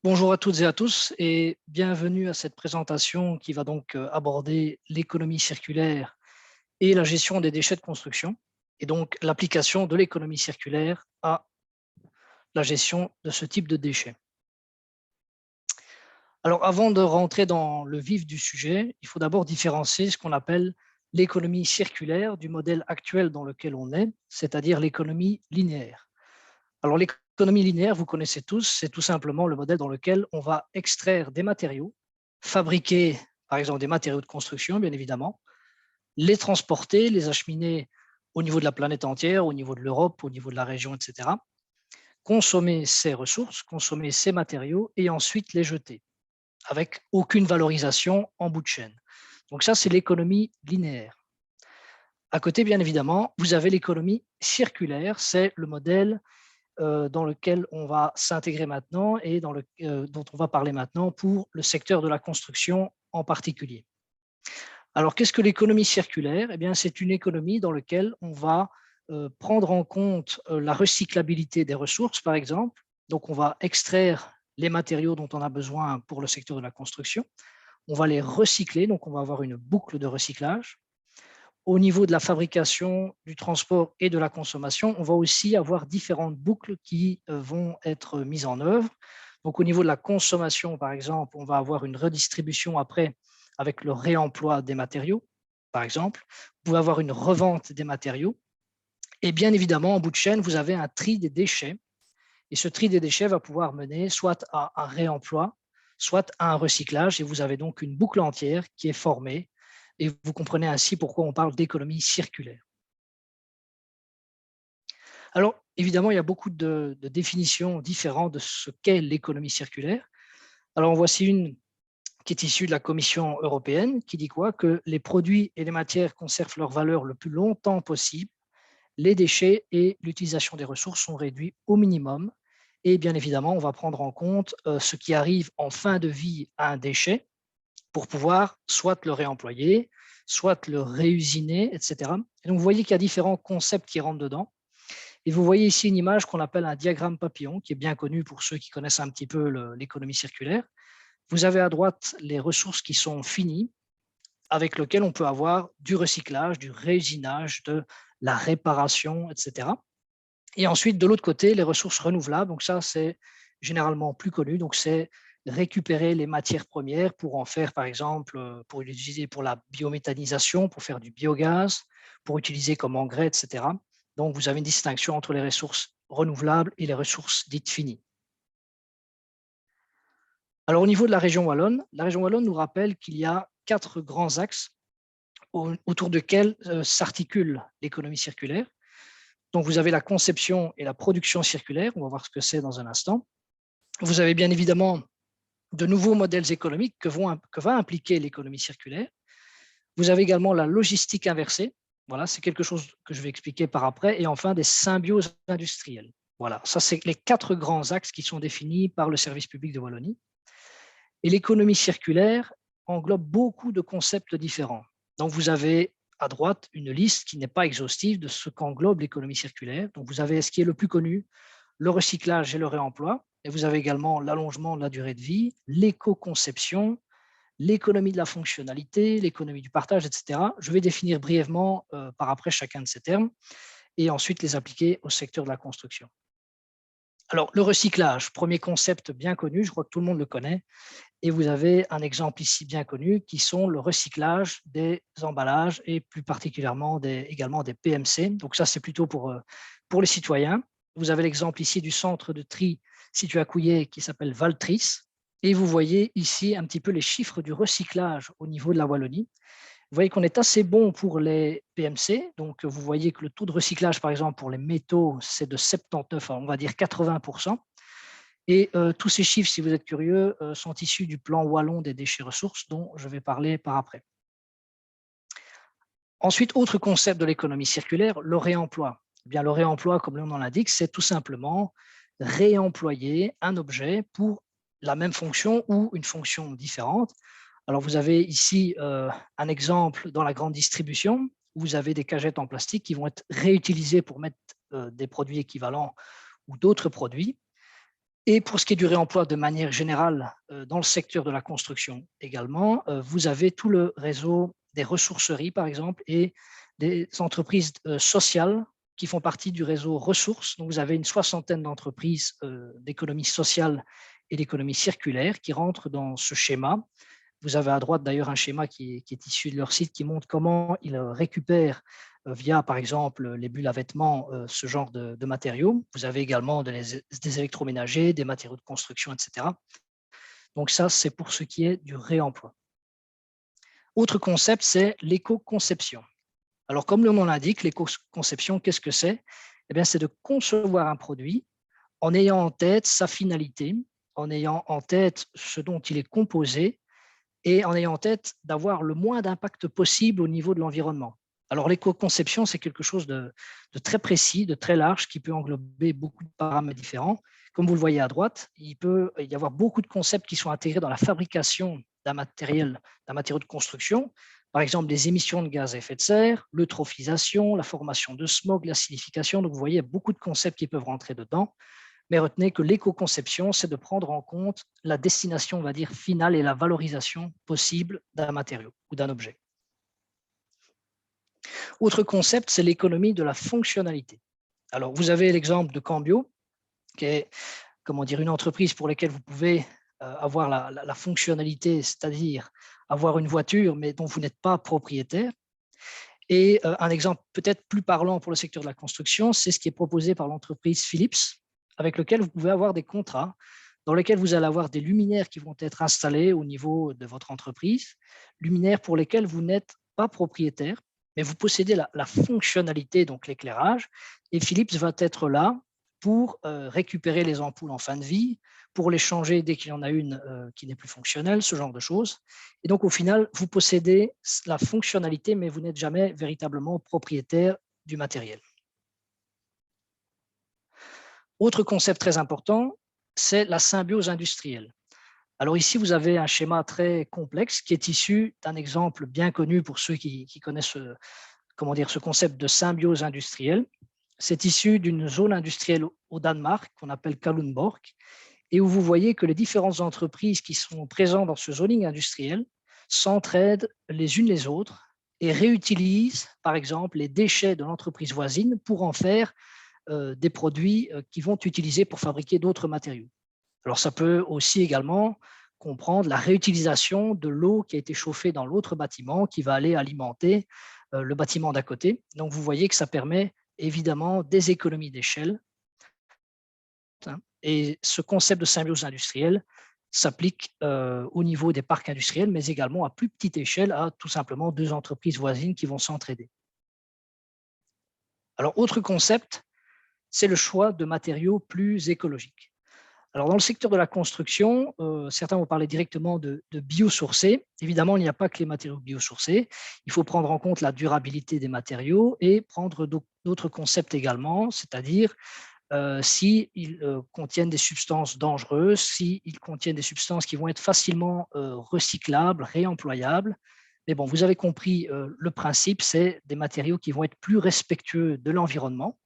Bonjour à toutes et à tous et bienvenue à cette présentation qui va donc aborder l'économie circulaire et la gestion des déchets de construction et donc l'application de l'économie circulaire à la gestion de ce type de déchets. Alors avant de rentrer dans le vif du sujet, il faut d'abord différencier ce qu'on appelle l'économie circulaire du modèle actuel dans lequel on est, c'est-à-dire l'économie linéaire. Alors l'économie linéaire, vous connaissez tous, c'est tout simplement le modèle dans lequel on va extraire des matériaux, fabriquer par exemple des matériaux de construction bien évidemment, les transporter, les acheminer au niveau de la planète entière, au niveau de l'Europe, au niveau de la région, etc. Consommer ces ressources, consommer ces matériaux et ensuite les jeter avec aucune valorisation en bout de chaîne. Donc ça, c'est l'économie linéaire. À côté, bien évidemment, vous avez l'économie circulaire, c'est le modèle dans lequel on va s'intégrer maintenant et dont on va parler maintenant pour le secteur de la construction en particulier. Alors, qu'est-ce que l'économie circulaire? Eh bien, c'est une économie dans laquelle on va prendre en compte la recyclabilité des ressources, par exemple. Donc, on va extraire les matériaux dont on a besoin pour le secteur de la construction. On va les recycler, donc on va avoir une boucle de recyclage. Au niveau de la fabrication, du transport et de la consommation, on va aussi avoir différentes boucles qui vont être mises en œuvre. Donc, au niveau de la consommation, par exemple, on va avoir une redistribution après avec le réemploi des matériaux, par exemple. Vous pouvez avoir une revente des matériaux. Et bien évidemment, en bout de chaîne, vous avez un tri des déchets. Et ce tri des déchets va pouvoir mener soit à un réemploi, soit à un recyclage. Et vous avez donc une boucle entière qui est formée. Et vous comprenez ainsi pourquoi on parle d'économie circulaire. Alors, évidemment, il y a beaucoup de définitions différentes de ce qu'est l'économie circulaire. Alors, en voici une qui est issue de la Commission européenne, qui dit quoi? Que les produits et les matières conservent leur valeur le plus longtemps possible, les déchets et l'utilisation des ressources sont réduits au minimum. Et bien évidemment, on va prendre en compte ce qui arrive en fin de vie à un déchet pour pouvoir soit le réemployer, soit le réusiner, etc. Et donc, vous voyez qu'il y a différents concepts qui rentrent dedans. Et vous voyez ici une image qu'on appelle un diagramme papillon, qui est bien connu pour ceux qui connaissent un petit peu l'économie circulaire. Vous avez à droite les ressources qui sont finies, avec lesquelles on peut avoir du recyclage, du réusinage, de la réparation, etc. Et ensuite, de l'autre côté, les ressources renouvelables. Donc ça, c'est généralement plus connu. Donc c'est récupérer les matières premières pour en faire, par exemple, pour l'utiliser pour la biométhanisation, pour faire du biogaz, pour utiliser comme engrais, etc. Donc vous avez une distinction entre les ressources renouvelables et les ressources dites finies. Alors au niveau de la région wallonne nous rappelle qu'il y a 4 grands axes autour desquels s'articule l'économie circulaire. Donc vous avez la conception et la production circulaire, on va voir ce que c'est dans un instant. Vous avez bien évidemment de nouveaux modèles économiques que va impliquer l'économie circulaire. Vous avez également la logistique inversée, voilà, c'est quelque chose que je vais expliquer par après, et enfin des symbioses industrielles. Voilà, ça c'est les 4 grands axes qui sont définis par le service public de Wallonie. Et l'économie circulaire englobe beaucoup de concepts différents. Donc vous avez à droite une liste qui n'est pas exhaustive de ce qu'englobe l'économie circulaire. Donc vous avez ce qui est le plus connu, le recyclage et le réemploi. Et vous avez également l'allongement de la durée de vie, l'éco-conception, l'économie de la fonctionnalité, l'économie du partage, etc. Je vais définir brièvement par après chacun de ces termes et ensuite les appliquer au secteur de la construction. Alors, le recyclage, premier concept bien connu, je crois que tout le monde le connaît, et vous avez un exemple ici bien connu qui sont le recyclage des emballages et plus particulièrement également des PMC. Donc ça, c'est plutôt pour les citoyens. Vous avez l'exemple ici du centre de tri situé à Couillé qui s'appelle Valtrice. Et vous voyez ici un petit peu les chiffres du recyclage au niveau de la Wallonie. Vous voyez qu'on est assez bon pour les PMC. Donc, vous voyez que le taux de recyclage, par exemple, pour les métaux, c'est de 79, on va dire 80%. Et tous ces chiffres, si vous êtes curieux, sont issus du plan wallon des déchets ressources dont je vais parler par après. Ensuite, autre concept de l'économie circulaire, le réemploi. Eh bien, le réemploi, comme le nom l'indique, c'est tout simplement réemployer un objet pour la même fonction ou une fonction différente. Alors, vous avez ici un exemple dans la grande distribution. Où vous avez des cagettes en plastique qui vont être réutilisées pour mettre des produits équivalents ou d'autres produits. Et pour ce qui est du réemploi de manière générale, dans le secteur de la construction également, vous avez tout le réseau des ressourceries, par exemple, et des entreprises sociales qui font partie du réseau ressources. Donc, vous avez une soixantaine d'entreprises d'économie sociale et d'économie circulaire qui rentrent dans ce schéma. Vous avez à droite d'ailleurs un schéma qui est issu de leur site qui montre comment ils récupèrent via, par exemple, les bulles à vêtements, ce genre de matériaux. Vous avez également des électroménagers, des matériaux de construction, etc. Donc ça, c'est pour ce qui est du réemploi. Autre concept, c'est l'éco-conception. Alors, comme le nom l'indique, l'éco-conception, qu'est-ce que c'est? Eh bien, c'est de concevoir un produit en ayant en tête sa finalité, en ayant en tête ce dont il est composé, et en ayant en tête d'avoir le moins d'impact possible au niveau de l'environnement. Alors, l'éco-conception, c'est quelque chose de très précis, de très large, qui peut englober beaucoup de paramètres différents. Comme vous le voyez à droite, il peut y avoir beaucoup de concepts qui sont intégrés dans la fabrication d'un matériau de construction. Par exemple, les émissions de gaz à effet de serre, l'eutrophisation, la formation de smog, l'acidification. Donc, vous voyez, il y a beaucoup de concepts qui peuvent rentrer dedans. Mais retenez que l'éco-conception, c'est de prendre en compte la destination, on va dire, finale et la valorisation possible d'un matériau ou d'un objet. Autre concept, c'est l'économie de la fonctionnalité. Alors, vous avez l'exemple de Cambio, qui est, comment dire, une entreprise pour laquelle vous pouvez avoir la fonctionnalité, c'est-à-dire avoir une voiture, mais dont vous n'êtes pas propriétaire. Et un exemple peut-être plus parlant pour le secteur de la construction, c'est ce qui est proposé par l'entreprise Philips, avec lequel vous pouvez avoir des contrats dans lesquels vous allez avoir des luminaires qui vont être installés au niveau de votre entreprise, luminaires pour lesquels vous n'êtes pas propriétaire, mais vous possédez la fonctionnalité, donc l'éclairage, et Philips va être là pour récupérer les ampoules en fin de vie, pour les changer dès qu'il y en a une qui n'est plus fonctionnelle, ce genre de choses. Et donc, au final, vous possédez la fonctionnalité, mais vous n'êtes jamais véritablement propriétaire du matériel. Autre concept très important, c'est la symbiose industrielle. Alors ici, vous avez un schéma très complexe qui est issu d'un exemple bien connu pour ceux qui connaissent ce concept de symbiose industrielle. C'est issu d'une zone industrielle au Danemark qu'on appelle Kalundborg, et où vous voyez que les différentes entreprises qui sont présentes dans ce zoning industriel s'entraident les unes les autres et réutilisent, par exemple, les déchets de l'entreprise voisine pour en faire des produits qui vont être utilisés pour fabriquer d'autres matériaux. Alors, ça peut aussi également comprendre la réutilisation de l'eau qui a été chauffée dans l'autre bâtiment qui va aller alimenter le bâtiment d'à côté. Donc, vous voyez que ça permet évidemment des économies d'échelle. Et ce concept de symbiose industrielle s'applique au niveau des parcs industriels, mais également à plus petite échelle à tout simplement deux entreprises voisines qui vont s'entraider. Alors, autre concept, c'est le choix de matériaux plus écologiques. Alors, dans le secteur de la construction, certains vont parler directement de biosourcés. Évidemment, il n'y a pas que les matériaux biosourcés. Il faut prendre en compte la durabilité des matériaux et prendre d'autres concepts également, c'est-à-dire s'ils contiennent des substances dangereuses, s'ils contiennent des substances qui vont être facilement recyclables, réemployables. Mais bon, vous avez compris, le principe, c'est des matériaux qui vont être plus respectueux de l'environnement,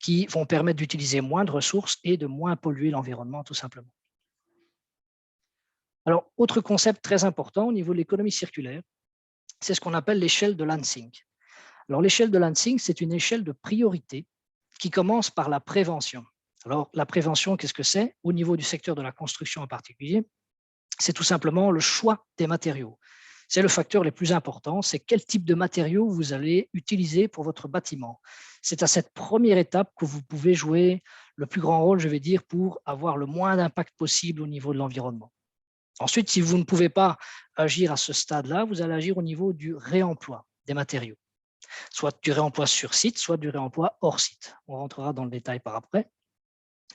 qui vont permettre d'utiliser moins de ressources et de moins polluer l'environnement, tout simplement. Alors, autre concept très important au niveau de l'économie circulaire, c'est ce qu'on appelle l'échelle de Lansing. Alors, l'échelle de Lansing, c'est une échelle de priorité qui commence par la prévention. Alors, la prévention, qu'est-ce que c'est? Au niveau du secteur de la construction en particulier, c'est tout simplement le choix des matériaux. C'est le facteur le plus important, c'est quel type de matériaux vous allez utiliser pour votre bâtiment. C'est à cette première étape que vous pouvez jouer le plus grand rôle, je vais dire, pour avoir le moins d'impact possible au niveau de l'environnement. Ensuite, si vous ne pouvez pas agir à ce stade-là, vous allez agir au niveau du réemploi des matériaux, soit du réemploi sur site, soit du réemploi hors site. On rentrera dans le détail par après.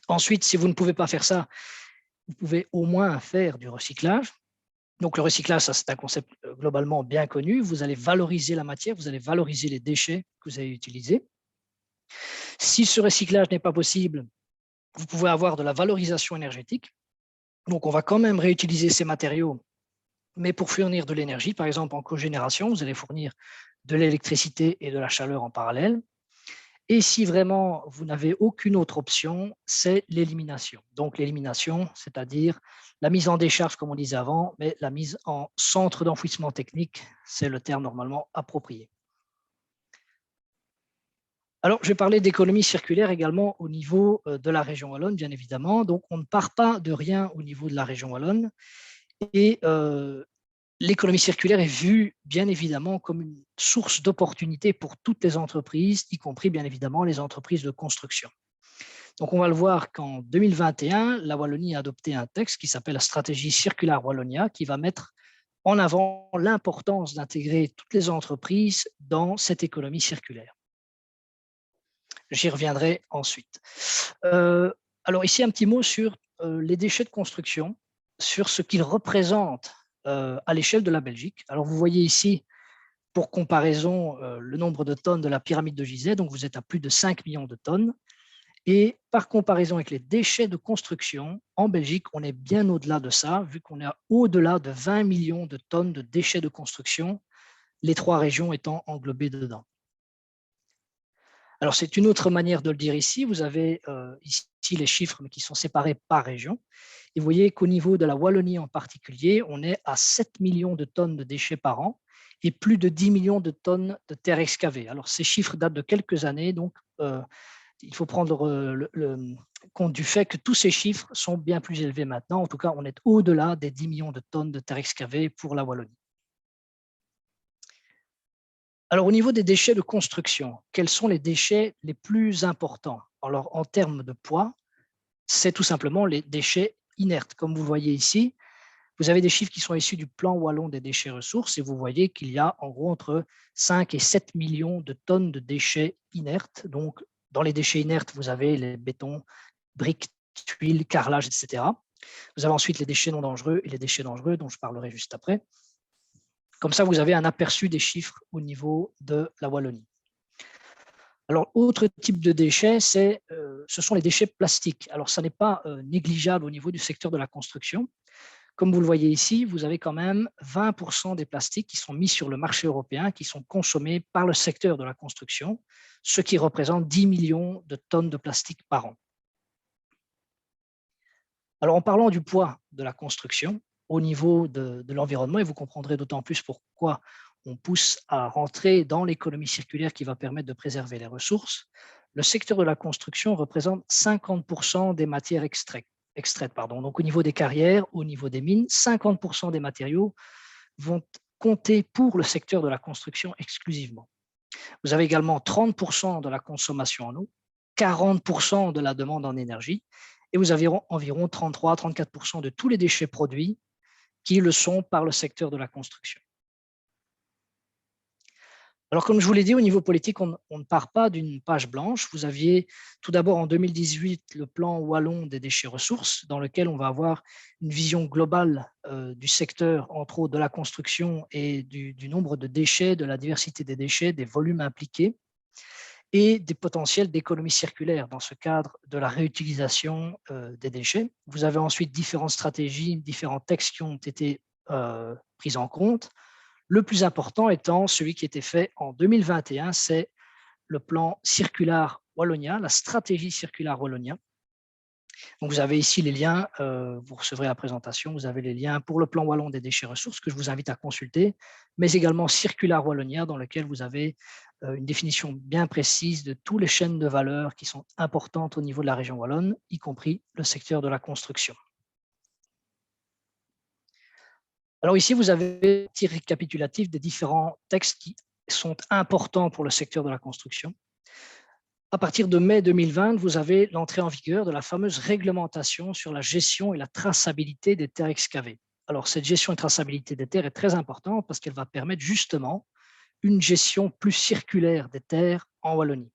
Ensuite, si vous ne pouvez pas faire ça, vous pouvez au moins faire du recyclage. Donc, le recyclage, ça, c'est un concept globalement bien connu. Vous allez valoriser la matière, vous allez valoriser les déchets que vous avez utilisés. Si ce recyclage n'est pas possible, vous pouvez avoir de la valorisation énergétique. Donc, on va quand même réutiliser ces matériaux, mais pour fournir de l'énergie, par exemple en cogénération, vous allez fournir de l'électricité et de la chaleur en parallèle. Et si vraiment vous n'avez aucune autre option, c'est l'élimination. Donc l'élimination, c'est-à-dire la mise en décharge, comme on disait avant, mais la mise en centre d'enfouissement technique, c'est le terme normalement approprié. Alors, je vais parler d'économie circulaire également au niveau de la région wallonne, bien évidemment. Donc, on ne part pas de rien au niveau de la région wallonne. Et l'économie circulaire est vue, bien évidemment, comme une source d'opportunités pour toutes les entreprises, y compris, bien évidemment, les entreprises de construction. Donc, on va le voir qu'en 2021, la Wallonie a adopté un texte qui s'appelle la stratégie Circular Wallonia, qui va mettre en avant l'importance d'intégrer toutes les entreprises dans cette économie circulaire. J'y reviendrai ensuite. Alors ici, un petit mot sur les déchets de construction, sur ce qu'ils représentent à l'échelle de la Belgique. Alors vous voyez ici, pour comparaison, le nombre de tonnes de la pyramide de Gizeh, donc vous êtes à plus de 5 millions de tonnes. Et par comparaison avec les déchets de construction, en Belgique, on est bien au-delà de ça, vu qu'on est au-delà de 20 millions de tonnes de déchets de construction, les 3 régions étant englobées dedans. Alors, c'est une autre manière de le dire ici. Vous avez ici les chiffres, mais qui sont séparés par région. Et vous voyez qu'au niveau de la Wallonie en particulier, on est à 7 millions de tonnes de déchets par an et plus de 10 millions de tonnes de terre excavée. Alors, ces chiffres datent de quelques années, donc il faut prendre le compte du fait que tous ces chiffres sont bien plus élevés maintenant. En tout cas, on est au-delà des 10 millions de tonnes de terre excavée pour la Wallonie. Alors, au niveau des déchets de construction, quels sont les déchets les plus importants? Alors, en termes de poids, c'est tout simplement les déchets inertes. Comme vous voyez ici, vous avez des chiffres qui sont issus du plan wallon des déchets ressources et vous voyez qu'il y a en gros entre 5 et 7 millions de tonnes de déchets inertes. Donc, dans les déchets inertes, vous avez les bétons, briques, tuiles, carrelage, etc. Vous avez ensuite les déchets non dangereux et les déchets dangereux, dont je parlerai juste après. Comme ça, vous avez un aperçu des chiffres au niveau de la Wallonie. Alors, autre type de déchets, ce sont les déchets plastiques. Alors, ça n'est pas négligeable au niveau du secteur de la construction. Comme vous le voyez ici, vous avez quand même 20% des plastiques qui sont mis sur le marché européen, qui sont consommés par le secteur de la construction, ce qui représente 10 millions de tonnes de plastique par an. Alors, en parlant du poids de la construction au niveau de l'environnement, et vous comprendrez d'autant plus pourquoi on pousse à rentrer dans l'économie circulaire qui va permettre de préserver les ressources, le secteur de la construction représente 50% des matières extraites. Donc, au niveau des carrières, au niveau des mines, 50% des matériaux vont compter pour le secteur de la construction exclusivement. Vous avez également 30% de la consommation en eau, 40% de la demande en énergie, et vous avez environ 33-34% de tous les déchets produits qui le sont par le secteur de la construction. Alors, comme je vous l'ai dit, au niveau politique, on ne part pas d'une page blanche. Vous aviez tout d'abord en 2018 le plan wallon des déchets ressources, dans lequel on va avoir une vision globale du secteur, entre autres de la construction et du nombre de déchets, de la diversité des déchets, des volumes impliqués et des potentiels d'économie circulaire dans ce cadre de la réutilisation des déchets. Vous avez ensuite différentes stratégies, différents textes qui ont été pris en compte. Le plus important étant celui qui était fait en 2021, c'est le plan Circular Wallonia, la stratégie Circular Wallonia. Donc vous avez ici les liens, vous recevrez la présentation, vous avez les liens pour le plan wallon des déchets ressources que je vous invite à consulter, mais également Circular Wallonia dans lequel vous avez une définition bien précise de toutes les chaînes de valeur qui sont importantes au niveau de la région wallonne, y compris le secteur de la construction. Alors ici, vous avez un petit récapitulatif des différents textes qui sont importants pour le secteur de la construction. À partir de mai 2020, vous avez l'entrée en vigueur de la fameuse réglementation sur la gestion et la traçabilité des terres excavées. Alors, cette gestion et traçabilité des terres est très importante parce qu'elle va permettre justement une gestion plus circulaire des terres en Wallonie.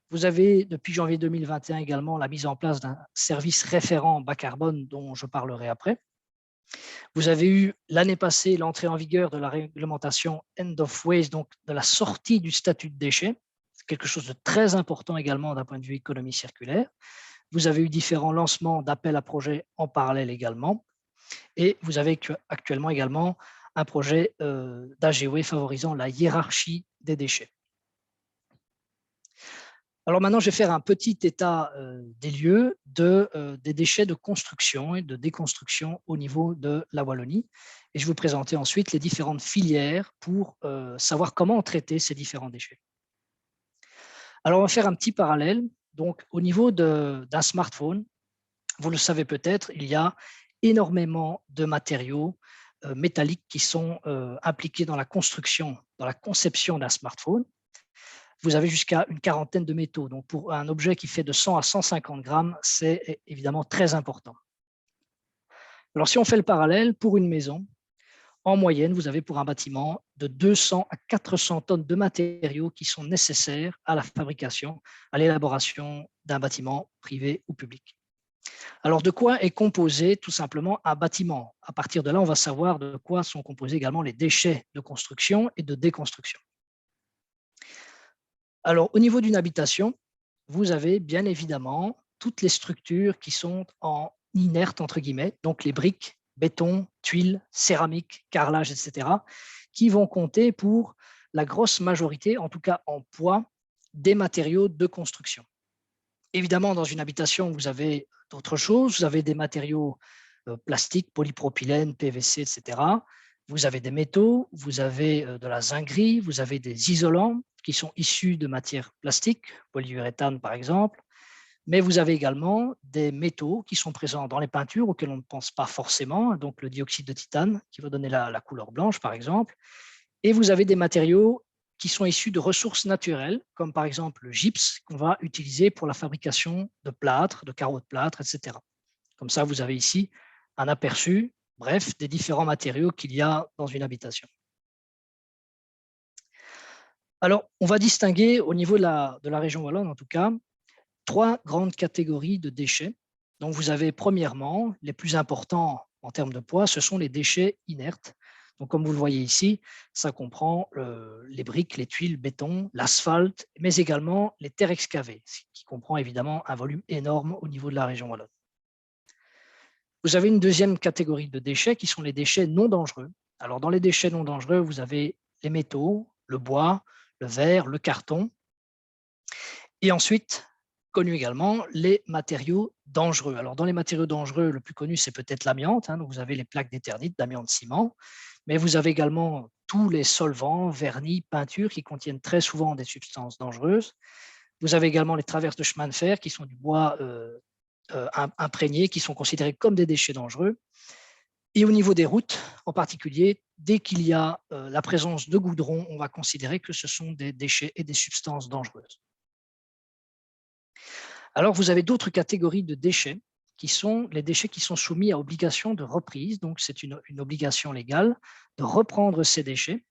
Vous avez, depuis janvier 2021 également, la mise en place d'un service référent bas carbone dont je parlerai après. Vous avez eu l'année passée l'entrée en vigueur de la réglementation End of Waste, donc de la sortie du statut de déchet. C'est quelque chose de très important également d'un point de vue économie circulaire. Vous avez eu différents lancements d'appels à projets en parallèle également. Et vous avez actuellement également un projet d'AGOE favorisant la hiérarchie des déchets. Alors maintenant, je vais faire un petit état des lieux des déchets de construction et de déconstruction au niveau de la Wallonie. Et je vais vous présenter ensuite les différentes filières pour savoir comment traiter ces différents déchets. Alors, on va faire un petit parallèle. Donc, au niveau d'un smartphone, vous le savez peut-être, il y a énormément de matériaux métalliques qui sont impliqués dans la construction, dans la conception d'un smartphone. Vous avez jusqu'à une quarantaine de métaux. Donc, pour un objet qui fait de 100 à 150 grammes, c'est évidemment très important. Alors, si on fait le parallèle, pour une maison, en moyenne, vous avez pour un bâtiment de 200 à 400 tonnes de matériaux qui sont nécessaires à la fabrication, à l'élaboration d'un bâtiment privé ou public. Alors, de quoi est composé tout simplement un bâtiment? À partir de là, on va savoir de quoi sont composés également les déchets de construction et de déconstruction. Alors, au niveau d'une habitation, vous avez bien évidemment toutes les structures qui sont en inerte, entre guillemets, donc les briques, béton, tuiles, céramique, carrelage, etc., qui vont compter pour la grosse majorité, en tout cas en poids, des matériaux de construction. Évidemment, dans une habitation, vous avez d'autres choses. Vous avez des matériaux plastiques, polypropylène, PVC, etc. Vous avez des métaux, vous avez de la zinguerie, vous avez des isolants qui sont issus de matières plastiques, polyuréthane par exemple, mais vous avez également des métaux qui sont présents dans les peintures auxquels on ne pense pas forcément, donc le dioxyde de titane qui va donner la couleur blanche par exemple, et vous avez des matériaux qui sont issus de ressources naturelles, comme par exemple le gypse qu'on va utiliser pour la fabrication de plâtre, de carreaux de plâtre, etc. Comme ça, vous avez ici un aperçu, bref, des différents matériaux qu'il y a dans une habitation. Alors, on va distinguer au niveau de la région wallonne, en tout cas, trois grandes catégories de déchets. Donc, vous avez premièrement, les plus importants en termes de poids, ce sont les déchets inertes. Donc, comme vous le voyez ici, ça comprend les briques, les tuiles, le béton, l'asphalte, mais également les terres excavées, ce qui comprend évidemment un volume énorme au niveau de la région wallonne. Vous avez une deuxième catégorie de déchets qui sont les déchets non dangereux. Alors, dans les déchets non dangereux, vous avez les métaux, le bois, le verre, le carton. Et ensuite, connu également, les matériaux dangereux. Alors, dans les matériaux dangereux, le plus connu, c'est peut-être l'amiante. Donc, vous avez les plaques d'éternit, d'amiante-ciment. Mais vous avez également tous les solvants, vernis, peintures qui contiennent très souvent des substances dangereuses. Vous avez également les traverses de chemin de fer qui sont du bois imprégnés, qui sont considérés comme des déchets dangereux. Et au niveau des routes, en particulier, dès qu'il y a la présence de goudron, on va considérer que ce sont des déchets et des substances dangereuses. Alors, vous avez d'autres catégories de déchets qui sont les déchets qui sont soumis à obligation de reprise. Donc, c'est une obligation légale de reprendre ces déchets.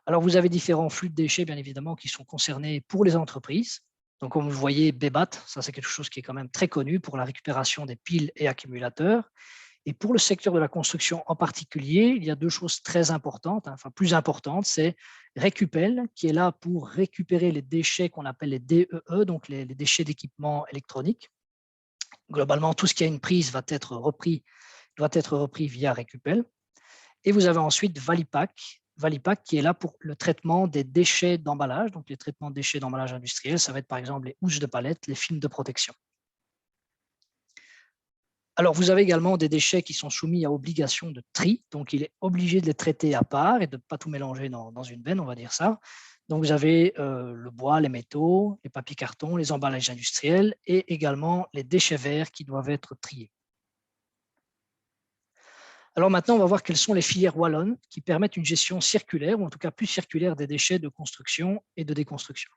Alors, vous avez différents flux de déchets, bien évidemment, qui sont concernés pour les entreprises. Donc, comme vous voyez, Bébat, ça c'est quelque chose qui est quand même très connu pour la récupération des piles et accumulateurs. Et pour le secteur de la construction en particulier, il y a deux choses très importantes, enfin plus importantes, c'est Récupel, qui est là pour récupérer les déchets qu'on appelle les DEE, donc les déchets d'équipement électronique. Globalement, tout ce qui a une prise doit être repris via Récupel. Et vous avez ensuite Valipack, qui est là pour le traitement des déchets d'emballage, donc les traitements de déchets d'emballage industriel, ça va être par exemple les housses de palette, les films de protection. Alors, vous avez également des déchets qui sont soumis à obligation de tri, donc il est obligé de les traiter à part et de ne pas tout mélanger dans une benne, on va dire ça. Donc, vous avez le bois, les métaux, les papiers cartons, les emballages industriels et également les déchets verts qui doivent être triés. Alors maintenant, on va voir quelles sont les filières wallonnes qui permettent une gestion circulaire, ou en tout cas plus circulaire des déchets de construction et de déconstruction.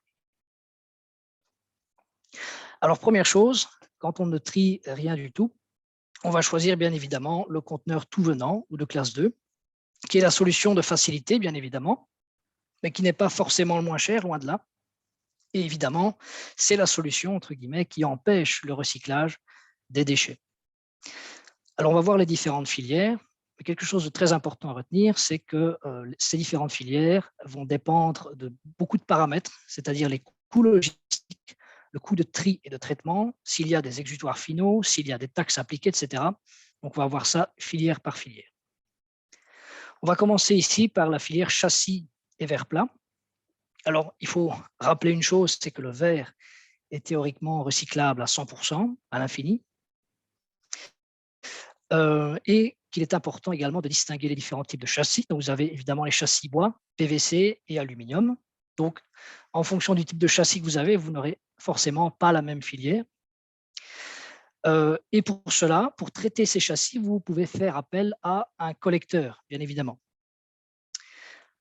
Alors, première chose, quand on ne trie rien du tout, on va choisir bien évidemment le conteneur tout venant ou de classe 2, qui est la solution de facilité, bien évidemment, mais qui n'est pas forcément le moins cher, loin de là. Et évidemment, c'est la solution, entre guillemets, qui empêche le recyclage des déchets. Alors, on va voir les différentes filières. Mais quelque chose de très important à retenir, c'est que ces différentes filières vont dépendre de beaucoup de paramètres, c'est-à-dire les coûts logistiques, le coût de tri et de traitement, s'il y a des exutoires finaux, s'il y a des taxes appliquées, etc. Donc, on va voir ça filière par filière. On va commencer ici par la filière châssis et verre plat. Alors, il faut rappeler une chose, c'est que le verre est théoriquement recyclable à 100%, à l'infini, et qu'il est important également de distinguer les différents types de châssis. Donc, vous avez évidemment les châssis bois, PVC et aluminium. Donc, en fonction du type de châssis que vous n'aurez forcément pas la même filière. Et pour cela, pour traiter ces châssis, vous pouvez faire appel à un collecteur, bien évidemment.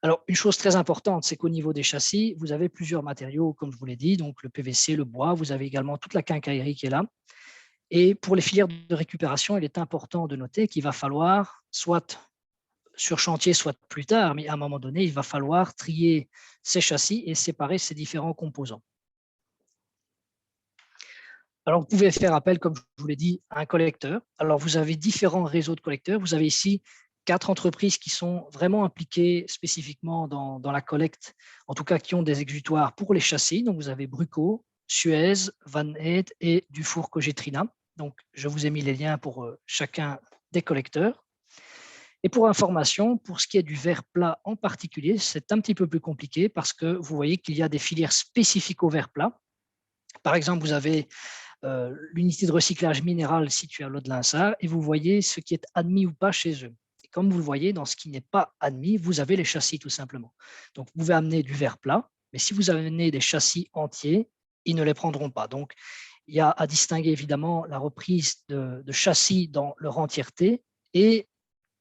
Alors, une chose très importante, c'est qu'au niveau des châssis, vous avez plusieurs matériaux, comme je vous l'ai dit, donc le PVC, le bois, vous avez également toute la quincaillerie qui est là. Et pour les filières de récupération, il est important de noter qu'il va falloir, soit sur chantier, soit plus tard, mais à un moment donné, il va falloir trier ces châssis et séparer ces différents composants. Alors, vous pouvez faire appel, comme je vous l'ai dit, à un collecteur. Alors, vous avez différents réseaux de collecteurs. Vous avez ici 4 entreprises qui sont vraiment impliquées spécifiquement dans la collecte, en tout cas qui ont des exutoires pour les châssis. Donc, vous avez Bruco, Suez, Van Eet et Dufour Cogetrina. Donc, je vous ai mis les liens pour chacun des collecteurs. Et pour information, pour ce qui est du verre plat en particulier, c'est un petit peu plus compliqué parce que vous voyez qu'il y a des filières spécifiques au verre plat. Par exemple, vous avez l'unité de recyclage minéral située à Laux-de-Linsart et vous voyez ce qui est admis ou pas chez eux. Et comme vous le voyez, dans ce qui n'est pas admis, vous avez les châssis tout simplement. Donc, vous pouvez amener du verre plat, mais si vous amenez des châssis entiers, ils ne les prendront pas. Donc, il y a à distinguer évidemment la reprise de châssis dans leur entièreté et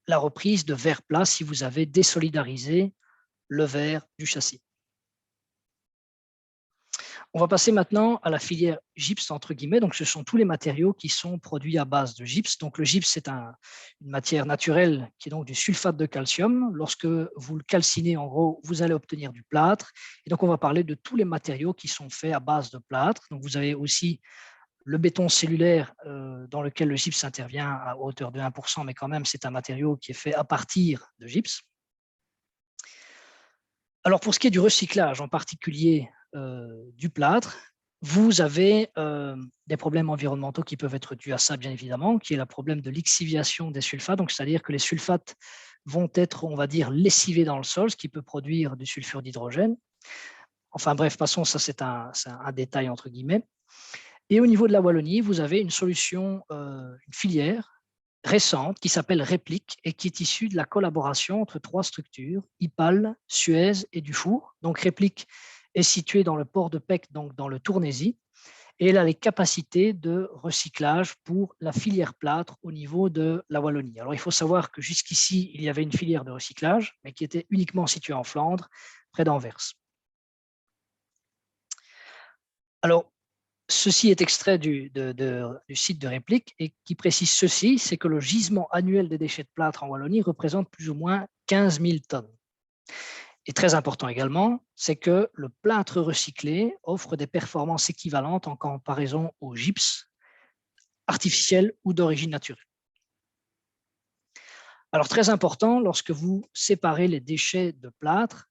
la reprise de verre plat si vous avez désolidarisé le verre du châssis. On va passer maintenant à la filière gypse, entre guillemets. Donc, ce sont tous les matériaux qui sont produits à base de gypse. Donc, le gypse, c'est une matière naturelle qui est donc du sulfate de calcium. Lorsque vous le calcinez, en gros, vous allez obtenir du plâtre. Et donc, on va parler de tous les matériaux qui sont faits à base de plâtre. Donc, vous avez aussi le béton cellulaire dans lequel le gypse intervient à hauteur de 1%, mais quand même, c'est un matériau qui est fait à partir de gypse. Alors, pour ce qui est du recyclage, en particulier du plâtre, vous avez des problèmes environnementaux qui peuvent être dus à ça, bien évidemment, qui est le problème de lixiviation des sulfates. Donc, c'est-à-dire que les sulfates vont être, on va dire, lessivés dans le sol, ce qui peut produire du sulfure d'hydrogène. Enfin bref, passons, ça c'est un détail entre guillemets. Et au niveau de la Wallonie, vous avez une solution, une filière récente qui s'appelle Replic et qui est issue de la collaboration entre 3 structures, IPAL, Suez et Dufour. Donc Replic est située dans le port de Pec, donc dans le Tournésis, et elle a les capacités de recyclage pour la filière plâtre au niveau de la Wallonie. Alors il faut savoir que jusqu'ici, il y avait une filière de recyclage, mais qui était uniquement située en Flandre, près d'Anvers. Alors, ceci est extrait du site de Réplique et qui précise ceci, c'est que le gisement annuel des déchets de plâtre en Wallonie représente plus ou moins 15 000 tonnes. Et très important également, c'est que le plâtre recyclé offre des performances équivalentes en comparaison au gypse artificiel ou d'origine naturelle. Alors très important, lorsque vous séparez les déchets de plâtre,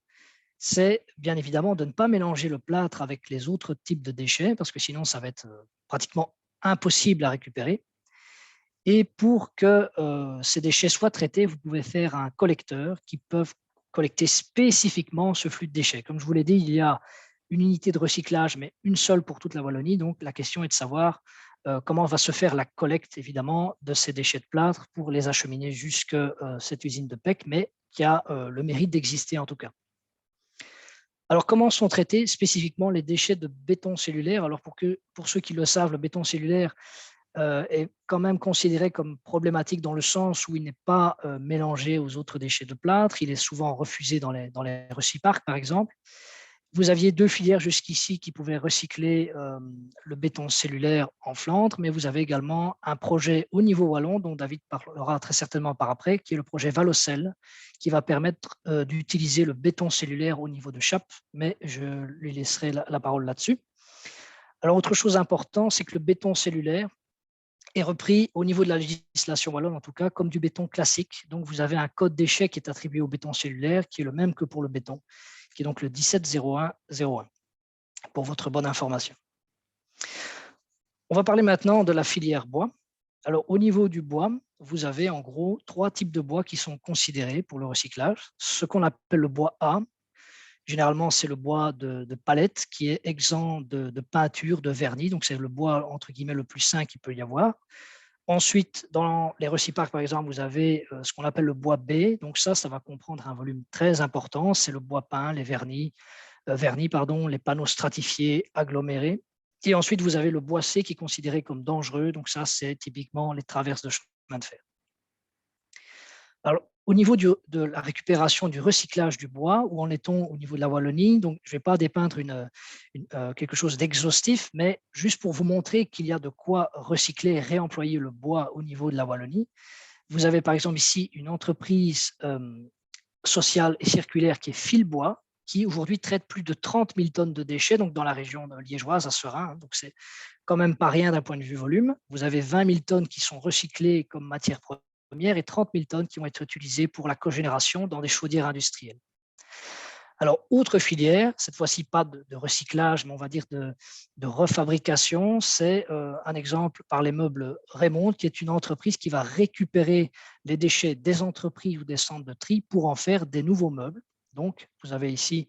c'est bien évidemment de ne pas mélanger le plâtre avec les autres types de déchets, parce que sinon ça va être pratiquement impossible à récupérer. Et pour que ces déchets soient traités, vous pouvez faire un collecteur qui peut collecter spécifiquement ce flux de déchets. Comme je vous l'ai dit, il y a une unité de recyclage, mais une seule pour toute la Wallonie. Donc la question est de savoir comment va se faire la collecte, évidemment, de ces déchets de plâtre pour les acheminer jusqu'à cette usine de Pec, mais qui a le mérite d'exister en tout cas. Alors, comment sont traités spécifiquement les déchets de béton cellulaire? Alors, pour ceux qui le savent, le béton cellulaire est quand même considéré comme problématique dans le sens où il n'est pas mélangé aux autres déchets de plâtre. Il est souvent refusé dans les recyparcs, par exemple. Vous aviez 2 filières jusqu'ici qui pouvaient recycler le béton cellulaire en Flandre, mais vous avez également un projet au niveau wallon, dont David parlera très certainement par après, qui est le projet Valocel, qui va permettre d'utiliser le béton cellulaire au niveau de Chappe, mais je lui laisserai la parole là-dessus. Alors, autre chose importante, c'est que le béton cellulaire est repris au niveau de la législation wallonne, en tout cas, comme du béton classique. Donc, vous avez un code déchet qui est attribué au béton cellulaire, qui est le même que pour le béton, qui est donc le 170101, pour votre bonne information. On va parler maintenant de la filière bois. Alors, au niveau du bois, vous avez en gros 3 types de bois qui sont considérés pour le recyclage. Ce qu'on appelle le bois A. Généralement, c'est le bois de palette qui est exempt de peinture, de vernis. Donc, c'est le bois, entre guillemets, le plus sain qu'il peut y avoir. Ensuite, dans les recyclages, par exemple, vous avez ce qu'on appelle le bois B. Donc, ça va comprendre un volume très important. C'est le bois peint, les vernis, pardon, les panneaux stratifiés, agglomérés. Et ensuite, vous avez le bois C qui est considéré comme dangereux. Donc, ça, c'est typiquement les traverses de chemin de fer. Alors, au niveau de la récupération, du recyclage du bois, où en est-on au niveau de la Wallonie? Donc, je ne vais pas dépeindre quelque chose d'exhaustif, mais juste pour vous montrer qu'il y a de quoi recycler et réemployer le bois au niveau de la Wallonie. Vous avez par exemple ici une entreprise sociale et circulaire qui est Filbois, qui aujourd'hui traite plus de 30 000 tonnes de déchets, donc dans la région liégeoise à Seraing. Donc, c'est quand même pas rien d'un point de vue volume. Vous avez 20 000 tonnes qui sont recyclées comme matière première et 30 000 tonnes qui vont être utilisées pour la cogénération dans des chaudières industrielles. Alors, autre filière, cette fois-ci pas de recyclage, mais on va dire de refabrication, c'est un exemple par les meubles Raymond, qui est une entreprise qui va récupérer les déchets des entreprises ou des centres de tri pour en faire des nouveaux meubles. Donc, vous avez ici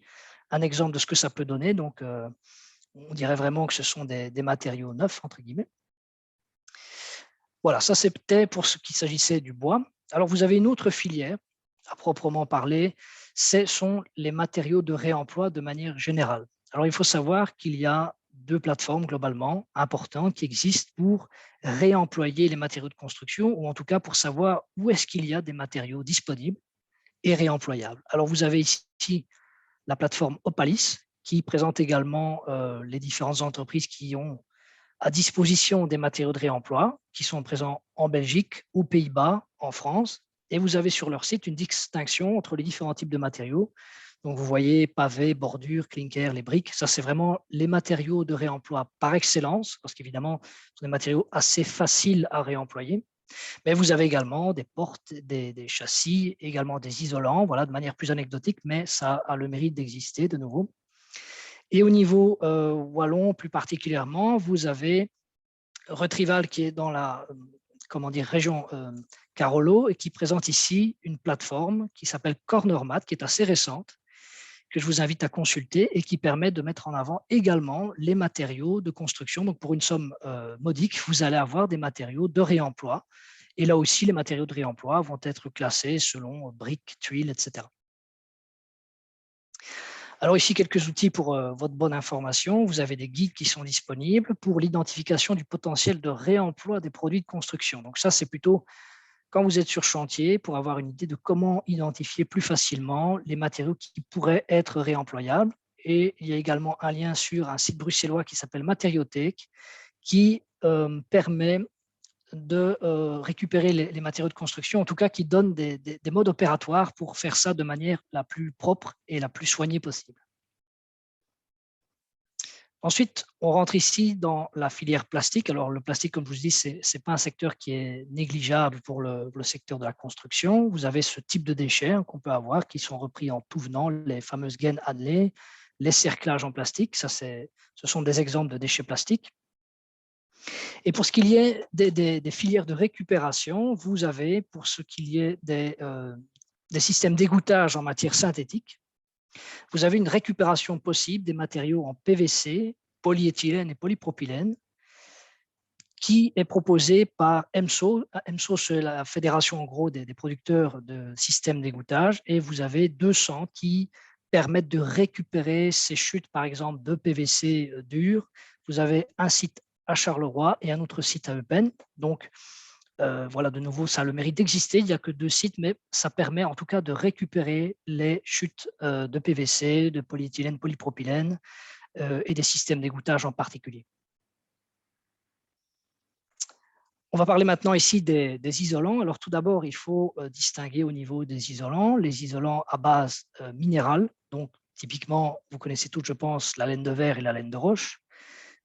un exemple de ce que ça peut donner. Donc, on dirait vraiment que ce sont des matériaux neufs, entre guillemets. Voilà, ça c'était pour ce qui s'agissait du bois. Alors, vous avez une autre filière, à proprement parler, ce sont les matériaux de réemploi de manière générale. Alors, il faut savoir qu'il y a 2 plateformes globalement importantes qui existent pour réemployer les matériaux de construction, ou en tout cas pour savoir où est-ce qu'il y a des matériaux disponibles et réemployables. Alors, vous avez ici la plateforme Opalis, qui présente également les différentes entreprises qui ont à disposition des matériaux de réemploi qui sont présents en Belgique, aux Pays-Bas, en France. Et vous avez sur leur site une distinction entre les différents types de matériaux. Donc, vous voyez pavé, bordure, clinker, les briques. Ça, c'est vraiment les matériaux de réemploi par excellence, parce qu'évidemment, ce sont des matériaux assez faciles à réemployer. Mais vous avez également des portes, des châssis, également des isolants, voilà, de manière plus anecdotique, mais ça a le mérite d'exister de nouveau. Et au niveau wallon, plus particulièrement, vous avez Retrival qui est dans la région Carolo et qui présente ici une plateforme qui s'appelle Cornermat, qui est assez récente, que je vous invite à consulter et qui permet de mettre en avant également les matériaux de construction. Donc, pour une somme modique, vous allez avoir des matériaux de réemploi. Et là aussi, les matériaux de réemploi vont être classés selon briques, tuiles, etc. Alors ici, quelques outils pour votre bonne information. Vous avez des guides qui sont disponibles pour l'identification du potentiel de réemploi des produits de construction. Donc ça, c'est plutôt quand vous êtes sur chantier pour avoir une idée de comment identifier plus facilement les matériaux qui pourraient être réemployables. Et il y a également un lien sur un site bruxellois qui s'appelle Matériothèque qui permet de récupérer les matériaux de construction, en tout cas qui donne des modes opératoires pour faire ça de manière la plus propre et la plus soignée possible. Ensuite, on rentre ici dans la filière plastique. Alors, le plastique, comme je vous dis, ce n'est pas un secteur qui est négligeable pour le secteur de la construction. Vous avez ce type de déchets qu'on peut avoir qui sont repris en tout venant, les fameuses gaines Hadley, les cerclages en plastique. Ça, ce sont des exemples de déchets plastiques. Et pour ce qu'il y est des filières de récupération, vous avez, pour ce qu'il y est des systèmes d'égouttage en matière synthétique, vous avez une récupération possible des matériaux en PVC, polyéthylène et polypropylène qui est proposée par EMSO. EMSO, c'est la fédération en gros des producteurs de systèmes d'égouttage et vous avez 200 qui permettent de récupérer ces chutes, par exemple, de PVC dur. Vous avez un site à Charleroi et un autre site à Eupen. Donc, voilà, de nouveau, ça a le mérite d'exister. Il n'y a que 2 sites, mais ça permet en tout cas de récupérer les chutes de PVC, de polyéthylène, polypropylène et des systèmes d'égouttage en particulier. On va parler maintenant ici des isolants. Alors tout d'abord, il faut distinguer au niveau des isolants, les isolants à base minérale. Donc typiquement, vous connaissez toutes, je pense, la laine de verre et la laine de roche.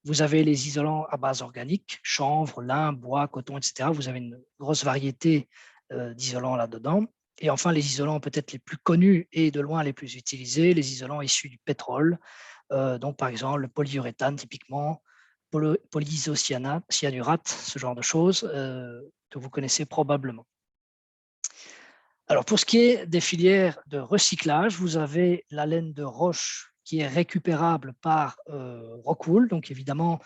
Vous avez les isolants à base organique, chanvre, lin, bois, coton, etc. Vous avez une grosse variété d'isolants là-dedans. Et enfin, les isolants peut-être les plus connus et de loin les plus utilisés, les isolants issus du pétrole. Donc, par exemple, le polyuréthane, typiquement, polyisocyanate, ce genre de choses que vous connaissez probablement. Alors, pour ce qui est des filières de recyclage, vous avez la laine de roche qui est récupérable par Rockwool. Donc, évidemment,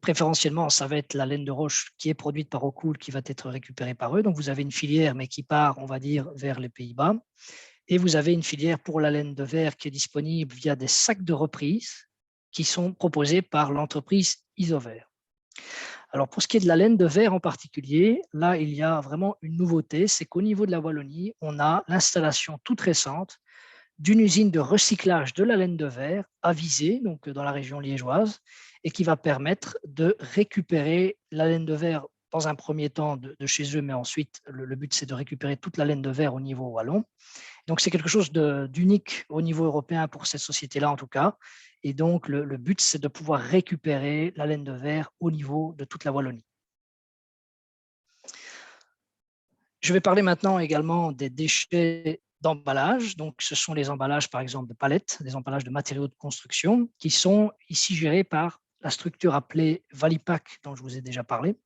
préférentiellement, ça va être la laine de roche qui est produite par Rockwool qui va être récupérée par eux. Donc, vous avez une filière, mais qui part, on va dire, vers les Pays-Bas. Et vous avez une filière pour la laine de verre qui est disponible via des sacs de reprise qui sont proposés par l'entreprise Isover. Alors, pour ce qui est de la laine de verre en particulier, là, il y a vraiment une nouveauté, c'est qu'au niveau de la Wallonie, on a l'installation toute récente d'une usine de recyclage de la laine de verre à Visé, donc dans la région liégeoise, et qui va permettre de récupérer la laine de verre dans un premier temps de chez eux, mais ensuite, le but, c'est de récupérer toute la laine de verre au niveau wallon. Donc, c'est quelque chose d'unique au niveau européen pour cette société-là, en tout cas. Et donc, le but, c'est de pouvoir récupérer la laine de verre au niveau de toute la Wallonie. Je vais parler maintenant également des déchets d'emballage. Donc, ce sont les emballages, par exemple, de palettes, des emballages de matériaux de construction, qui sont ici gérés par la structure appelée Valipack, dont je vous ai déjà parlé.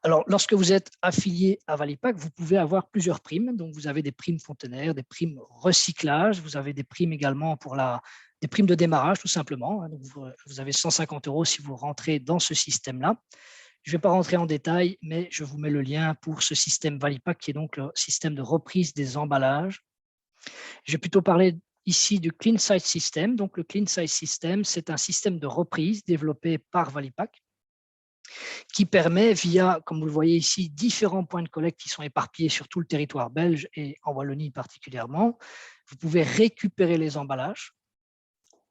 Alors, lorsque vous êtes affilié à Valipack, vous pouvez avoir plusieurs primes. Donc, vous avez des primes fontenaires, des primes recyclage, vous avez des primes également pour des primes de démarrage, tout simplement. Donc, vous avez 150 € si vous rentrez dans ce système-là. Je ne vais pas rentrer en détail, mais je vous mets le lien pour ce système Valipack, qui est donc le système de reprise des emballages. Je vais plutôt parler ici du Clean Site System. Donc, le Clean Site System, c'est un système de reprise développé par Valipack qui permet, via, comme vous le voyez ici, différents points de collecte qui sont éparpillés sur tout le territoire belge et en Wallonie particulièrement. Vous pouvez récupérer les emballages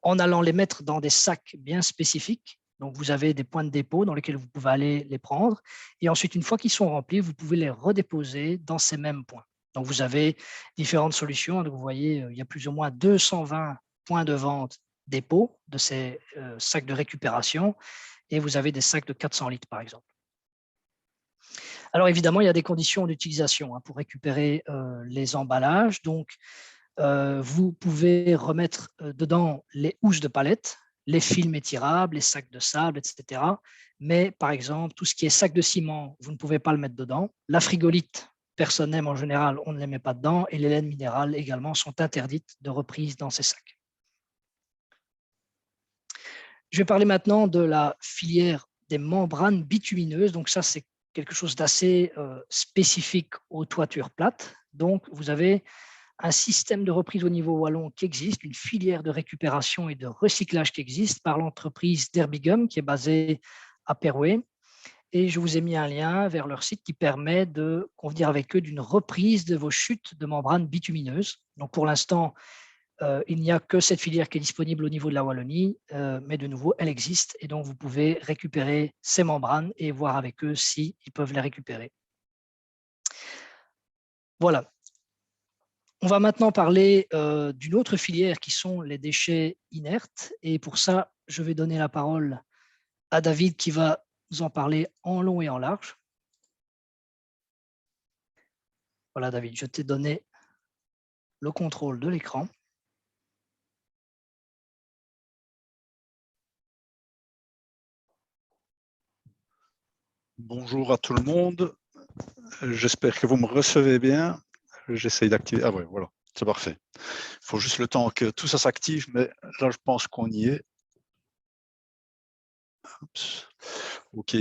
en allant les mettre dans des sacs bien spécifiques. Donc, vous avez des points de dépôt dans lesquels vous pouvez aller les prendre. Et ensuite, une fois qu'ils sont remplis, vous pouvez les redéposer dans ces mêmes points. Donc, vous avez différentes solutions. Donc, vous voyez, il y a plus ou moins 220 points de vente dépôt de ces sacs de récupération. Et vous avez des sacs de 400 litres, par exemple. Alors, évidemment, il y a des conditions d'utilisation pour récupérer les emballages. Donc, vous pouvez remettre dedans les housses de palette, les films étirables, les sacs de sable, etc. Mais par exemple, tout ce qui est sac de ciment, vous ne pouvez pas le mettre dedans. La frigolite, personne n'aime en général, on ne les met pas dedans. Et les laines minérales également sont interdites de reprise dans ces sacs. Je vais parler maintenant de la filière des membranes bitumineuses. Donc ça, c'est quelque chose d'assez spécifique aux toitures plates. Donc, vous avez un système de reprise au niveau wallon qui existe, une filière de récupération et de recyclage qui existe par l'entreprise Derbigum qui est basée à Perouet. Et je vous ai mis un lien vers leur site qui permet de convenir avec eux d'une reprise de vos chutes de membranes bitumineuses. Donc pour l'instant, il n'y a que cette filière qui est disponible au niveau de la Wallonie, mais de nouveau, elle existe et donc vous pouvez récupérer ces membranes et voir avec eux s'ils peuvent les récupérer. Voilà. On va maintenant parler d'une autre filière qui sont les déchets inertes. Et pour ça, je vais donner la parole à David qui va nous en parler en long et en large. Voilà, David, je t'ai donné le contrôle de l'écran. Bonjour à tout le monde. J'espère que vous me recevez bien. J'essaye d'activer. Ah ouais, voilà, c'est parfait. Il faut juste le temps que tout ça s'active, mais là, je pense qu'on y est. Oups. Ok.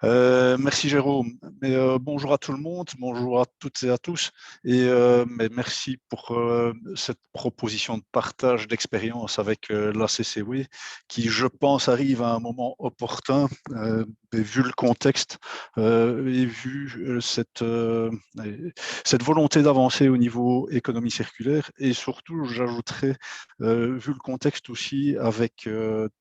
Merci Jérôme. Mais, bonjour à tout le monde, bonjour à toutes et à tous. Et mais merci pour cette proposition de partage d'expérience avec la CCW, qui, je pense, arrive à un moment opportun, vu le contexte et vu cette volonté d'avancer au niveau économie circulaire. Et surtout, j'ajouterais, vu le contexte aussi, avec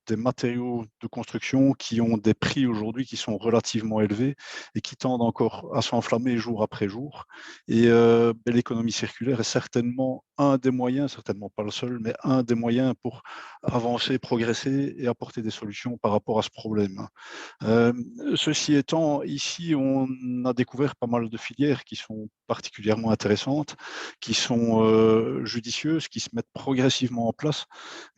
des matériaux de construction qui ont des prix aujourd'hui qui sont relativement élevés et qui tendent encore à s'enflammer jour après jour. Et l'économie circulaire est certainement un des moyens, certainement pas le seul, mais un des moyens pour avancer, progresser et apporter des solutions par rapport à ce problème. Ceci étant, ici, on a découvert pas mal de filières qui sont particulièrement intéressantes, qui sont judicieuses, qui se mettent progressivement en place.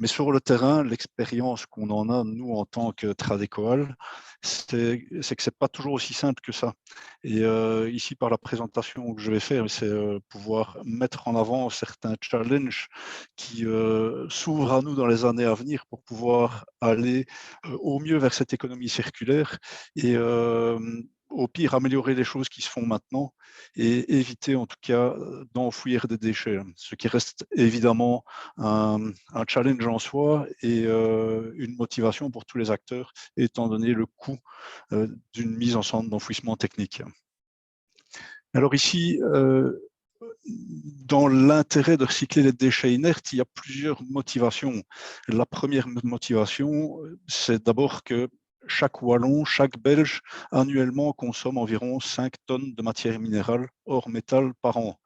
Mais sur le terrain, l'expérience qu'on en a, nous, en tant que Tradécoal, c'est que ce n'est pas toujours aussi simple que ça. Et ici, par la présentation que je vais faire, c'est pouvoir mettre en avant certains challenges qui s'ouvrent à nous dans les années à venir pour pouvoir aller au mieux vers cette économie circulaire et au pire améliorer les choses qui se font maintenant et éviter en tout cas d'enfouir des déchets, ce qui reste évidemment un challenge en soi et une motivation pour tous les acteurs étant donné le coût d'une mise en centre d'enfouissement technique. Alors ici, dans l'intérêt de recycler les déchets inertes, il y a plusieurs motivations. La première motivation, c'est d'abord que chaque Wallon, chaque Belge, annuellement consomme environ 5 tonnes de matière minérale hors métal par an.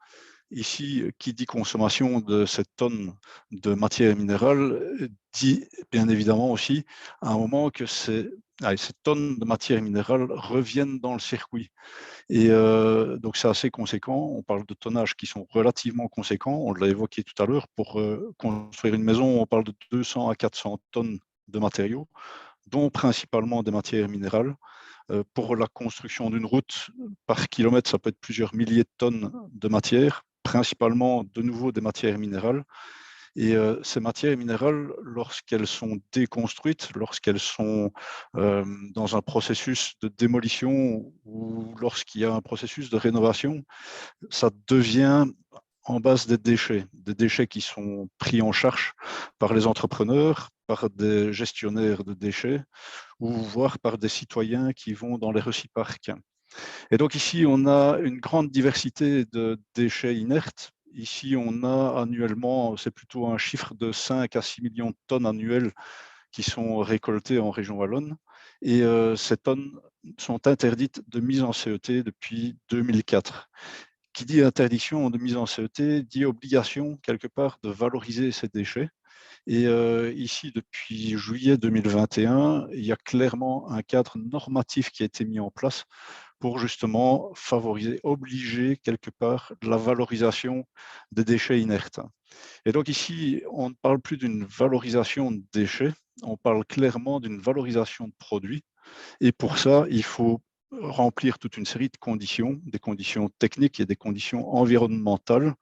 Ici, qui dit consommation de cette tonne de matière minérale, dit bien évidemment aussi à un moment que ces tonnes de matière minérale reviennent dans le circuit. Et donc, c'est assez conséquent. On parle de tonnages qui sont relativement conséquents. On l'a évoqué tout à l'heure. Pour construire une maison, on parle de 200 à 400 tonnes de matériaux, dont principalement des matières minérales. Pour la construction d'une route, par kilomètre, ça peut être plusieurs milliers de tonnes de matière, principalement de nouveau des matières minérales. Et ces matières minérales, lorsqu'elles sont déconstruites, lorsqu'elles sont dans un processus de démolition ou lorsqu'il y a un processus de rénovation, ça devient en base des déchets qui sont pris en charge par les entrepreneurs, par des gestionnaires de déchets ou voire par des citoyens qui vont dans les recyparcs. Et donc ici, on a une grande diversité de déchets inertes. Ici, on a annuellement, c'est plutôt un chiffre de 5 à 6 millions de tonnes annuelles qui sont récoltées en région wallonne. Et ces tonnes sont interdites de mise en CET depuis 2004. Qui dit interdiction de mise en CET dit obligation, quelque part, de valoriser ces déchets. Et ici, depuis juillet 2021, il y a clairement un cadre normatif qui a été mis en place pour justement favoriser, obliger quelque part la valorisation des déchets inertes. Et donc ici, on ne parle plus d'une valorisation de déchets, on parle clairement d'une valorisation de produits. Et pour ça, il faut remplir toute une série de conditions, des conditions techniques et des conditions environnementales.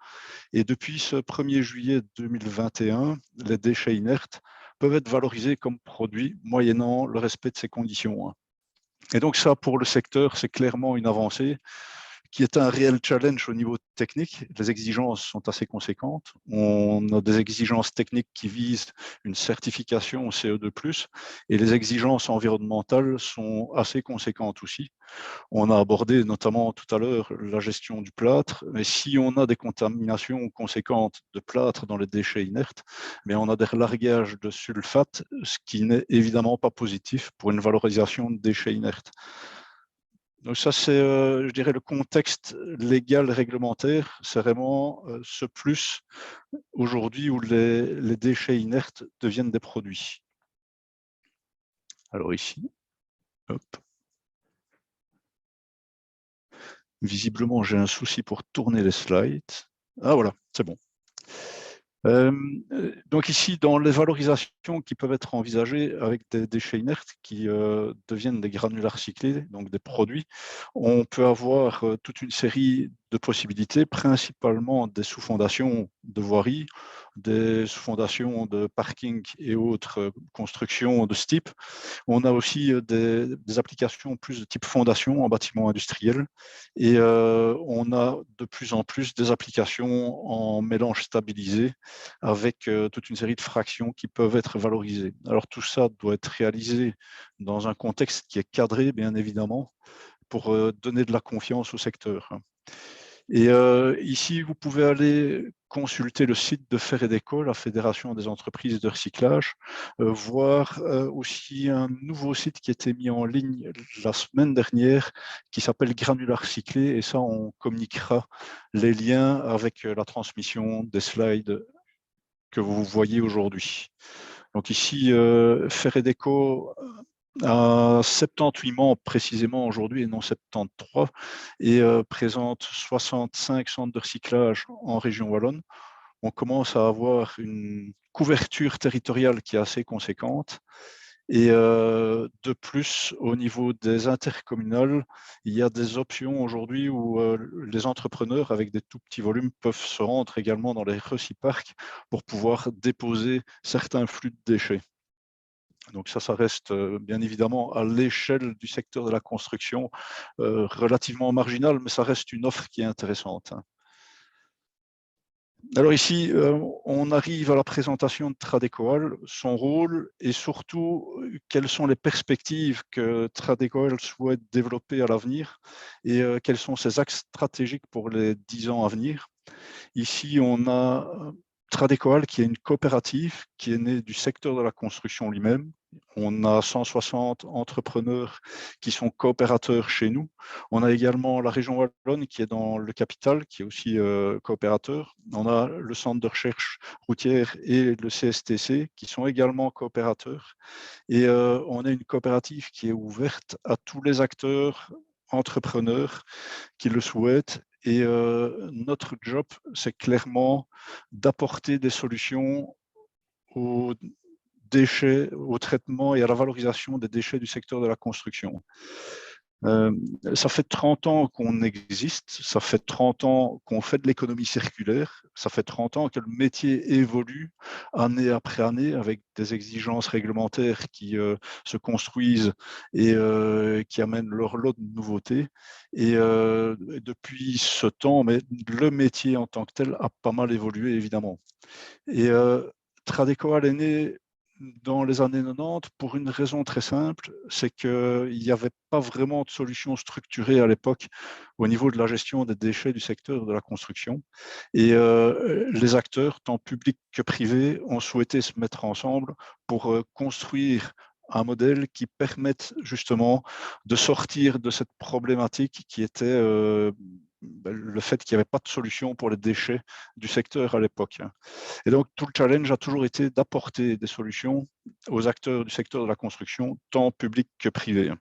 Et depuis ce 1er juillet 2021, les déchets inertes peuvent être valorisés comme produits moyennant le respect de ces conditions. Et donc ça, pour le secteur, c'est clairement une avancée qui est un réel challenge au niveau technique. Les exigences sont assez conséquentes. On a des exigences techniques qui visent une certification CO2+, et les exigences environnementales sont assez conséquentes aussi. On a abordé notamment tout à l'heure la gestion du plâtre, mais si on a des contaminations conséquentes de plâtre dans les déchets inertes, mais on a des relargages de sulfate, ce qui n'est évidemment pas positif pour une valorisation de déchets inertes. Donc ça, c'est, je dirais, le contexte légal réglementaire. C'est vraiment ce plus aujourd'hui où les déchets inertes deviennent des produits. Alors ici, hop. Visiblement, j'ai un souci pour tourner les slides. Ah voilà, c'est bon. Donc ici, dans les valorisations qui peuvent être envisagées avec des déchets inertes qui deviennent des granulats recyclés, donc des produits, on peut avoir toute une série de possibilités, principalement des sous-fondations de voirie, des sous-fondations de parking et autres constructions de ce type. On a aussi des applications plus de type fondation en bâtiment industriel et on a de plus en plus des applications en mélange stabilisé avec toute une série de fractions qui peuvent être valorisées. Alors tout ça doit être réalisé dans un contexte qui est cadré, bien évidemment, pour donner de la confiance au secteur. Et ici, vous pouvez aller consulter le site de Feredeco, la Fédération des entreprises de recyclage, voir aussi un nouveau site qui a été mis en ligne la semaine dernière, qui s'appelle Granular Recyclé, et ça, on communiquera les liens avec la transmission des slides que vous voyez aujourd'hui. Donc ici, Feredeco à 78 membres précisément aujourd'hui et non 73 et présente 65 centres de recyclage en région wallonne. On commence à avoir une couverture territoriale qui est assez conséquente. Et de plus, au niveau des intercommunales, il y a des options aujourd'hui où les entrepreneurs avec des tout petits volumes peuvent se rendre également dans les recyparcs pour pouvoir déposer certains flux de déchets. Donc ça reste bien évidemment à l'échelle du secteur de la construction relativement marginal, mais ça reste une offre qui est intéressante. Alors ici, on arrive à la présentation de Tradecoal, son rôle et surtout quelles sont les perspectives que Tradecoal souhaite développer à l'avenir et quels sont ses axes stratégiques pour les 10 ans à venir. Ici, on a Tradecoal qui est une coopérative qui est née du secteur de la construction lui-même. On a 160 entrepreneurs qui sont coopérateurs chez nous. On a également la région wallonne qui est dans le capital, qui est aussi coopérateur. On a le centre de recherche routière et le CSTC qui sont également coopérateurs. Et on a une coopérative qui est ouverte à tous les acteurs entrepreneurs qui le souhaitent. Et notre job, c'est clairement d'apporter des solutions aux déchets, au traitement et à la valorisation des déchets du secteur de la construction. Ça fait 30 ans qu'on existe, ça fait 30 ans qu'on fait de l'économie circulaire, ça fait 30 ans que le métier évolue année après année avec des exigences réglementaires qui se construisent et qui amènent leur lot de nouveautés. Et depuis ce temps, mais le métier en tant que tel a pas mal évolué, évidemment. Et Tradecoal est né dans les années 90 pour une raison très simple, c'est qu'il n'y avait pas vraiment de solution structurée à l'époque au niveau de la gestion des déchets du secteur de la construction. Et les acteurs, tant publics que privés, ont souhaité se mettre ensemble pour construire un modèle qui permette justement de sortir de cette problématique qui était le fait qu'il n'y avait pas de solution pour les déchets du secteur à l'époque. Et donc, tout le challenge a toujours été d'apporter des solutions aux acteurs du secteur de la construction, tant publics que privés.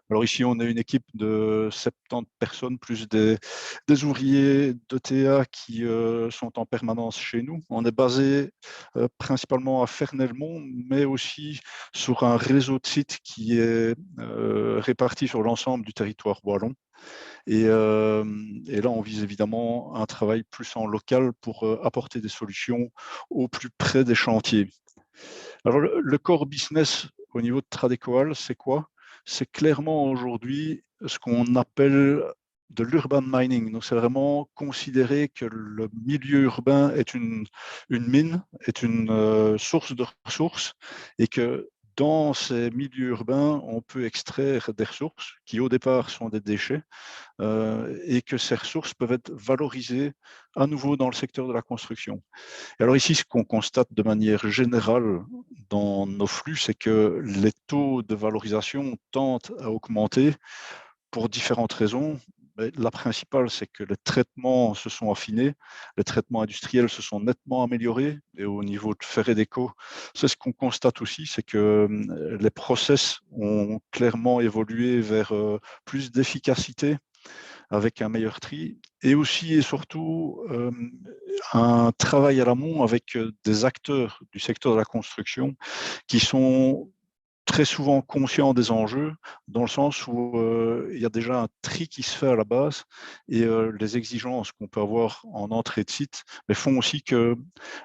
Alors ici, on a une équipe de 70 personnes, plus des ouvriers d'ETA qui sont en permanence chez nous. On est basé principalement à Fernelmont, mais aussi sur un réseau de sites qui est réparti sur l'ensemble du territoire wallon. Et là, on vise évidemment un travail plus en local pour apporter des solutions au plus près des chantiers. Alors, le core business au niveau de Tradecoal, c'est quoi? C'est clairement aujourd'hui ce qu'on appelle de l'urban mining. Donc, c'est vraiment considérer que le milieu urbain est une mine, est une source de ressources et que dans ces milieux urbains, on peut extraire des ressources qui, au départ, sont des déchets et que ces ressources peuvent être valorisées à nouveau dans le secteur de la construction. Et alors ici, ce qu'on constate de manière générale dans nos flux, c'est que les taux de valorisation tendent à augmenter pour différentes raisons. La principale, c'est que les traitements se sont affinés, les traitements industriels se sont nettement améliorés, et au niveau de fer et d'éco, c'est ce qu'on constate aussi, c'est que les process ont clairement évolué vers plus d'efficacité, avec un meilleur tri, et aussi et surtout un travail à l'amont avec des acteurs du secteur de la construction qui sont très souvent conscients des enjeux, dans le sens où il y a déjà un tri qui se fait à la base et les exigences qu'on peut avoir en entrée de site mais font aussi que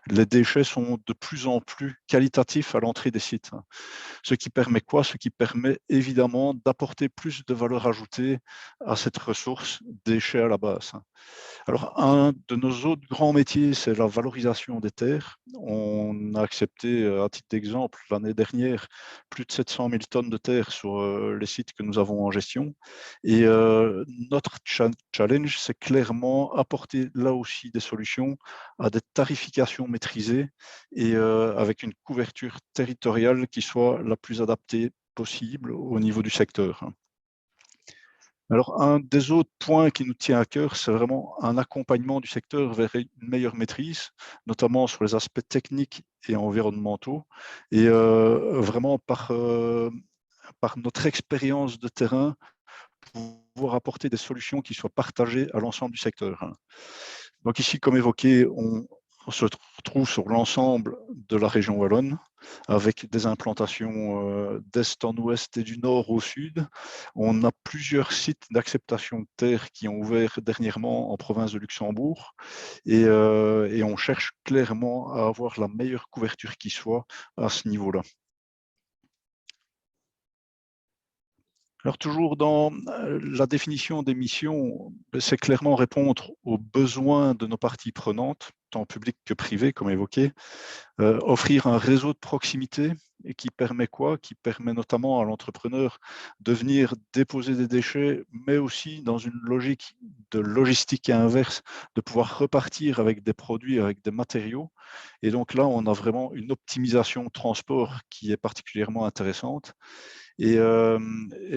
les déchets sont de plus en plus qualitatifs à l'entrée des sites. Ce qui permet quoi? Ce qui permet évidemment d'apporter plus de valeur ajoutée à cette ressource déchets à la base. Alors, un de nos autres grands métiers, c'est la valorisation des terres. On a accepté, à titre d'exemple, l'année dernière, plus de 700 000 tonnes de terre sur les sites que nous avons en gestion. Et notre challenge, c'est clairement apporter là aussi des solutions à des tarifications maîtrisées et avec une couverture territoriale qui soit la plus adaptée possible au niveau du secteur. Alors, un des autres points qui nous tient à cœur, c'est vraiment un accompagnement du secteur vers une meilleure maîtrise, notamment sur les aspects techniques et environnementaux, et vraiment par notre expérience de terrain, pouvoir apporter des solutions qui soient partagées à l'ensemble du secteur. Donc ici, comme évoqué, on se retrouve sur l'ensemble de la région wallonne, avec des implantations d'est en ouest et du nord au sud. On a plusieurs sites d'acceptation de terre qui ont ouvert dernièrement en province de Luxembourg, et on cherche clairement à avoir la meilleure couverture qui soit à ce niveau-là. Alors toujours dans la définition des missions, c'est clairement répondre aux besoins de nos parties prenantes, tant publiques que privées, comme évoqué, offrir un réseau de proximité et qui permet quoi? Qui permet notamment à l'entrepreneur de venir déposer des déchets, mais aussi dans une logique de logistique inverse, de pouvoir repartir avec des produits, avec des matériaux. Et donc là, on a vraiment une optimisation transport qui est particulièrement intéressante. Et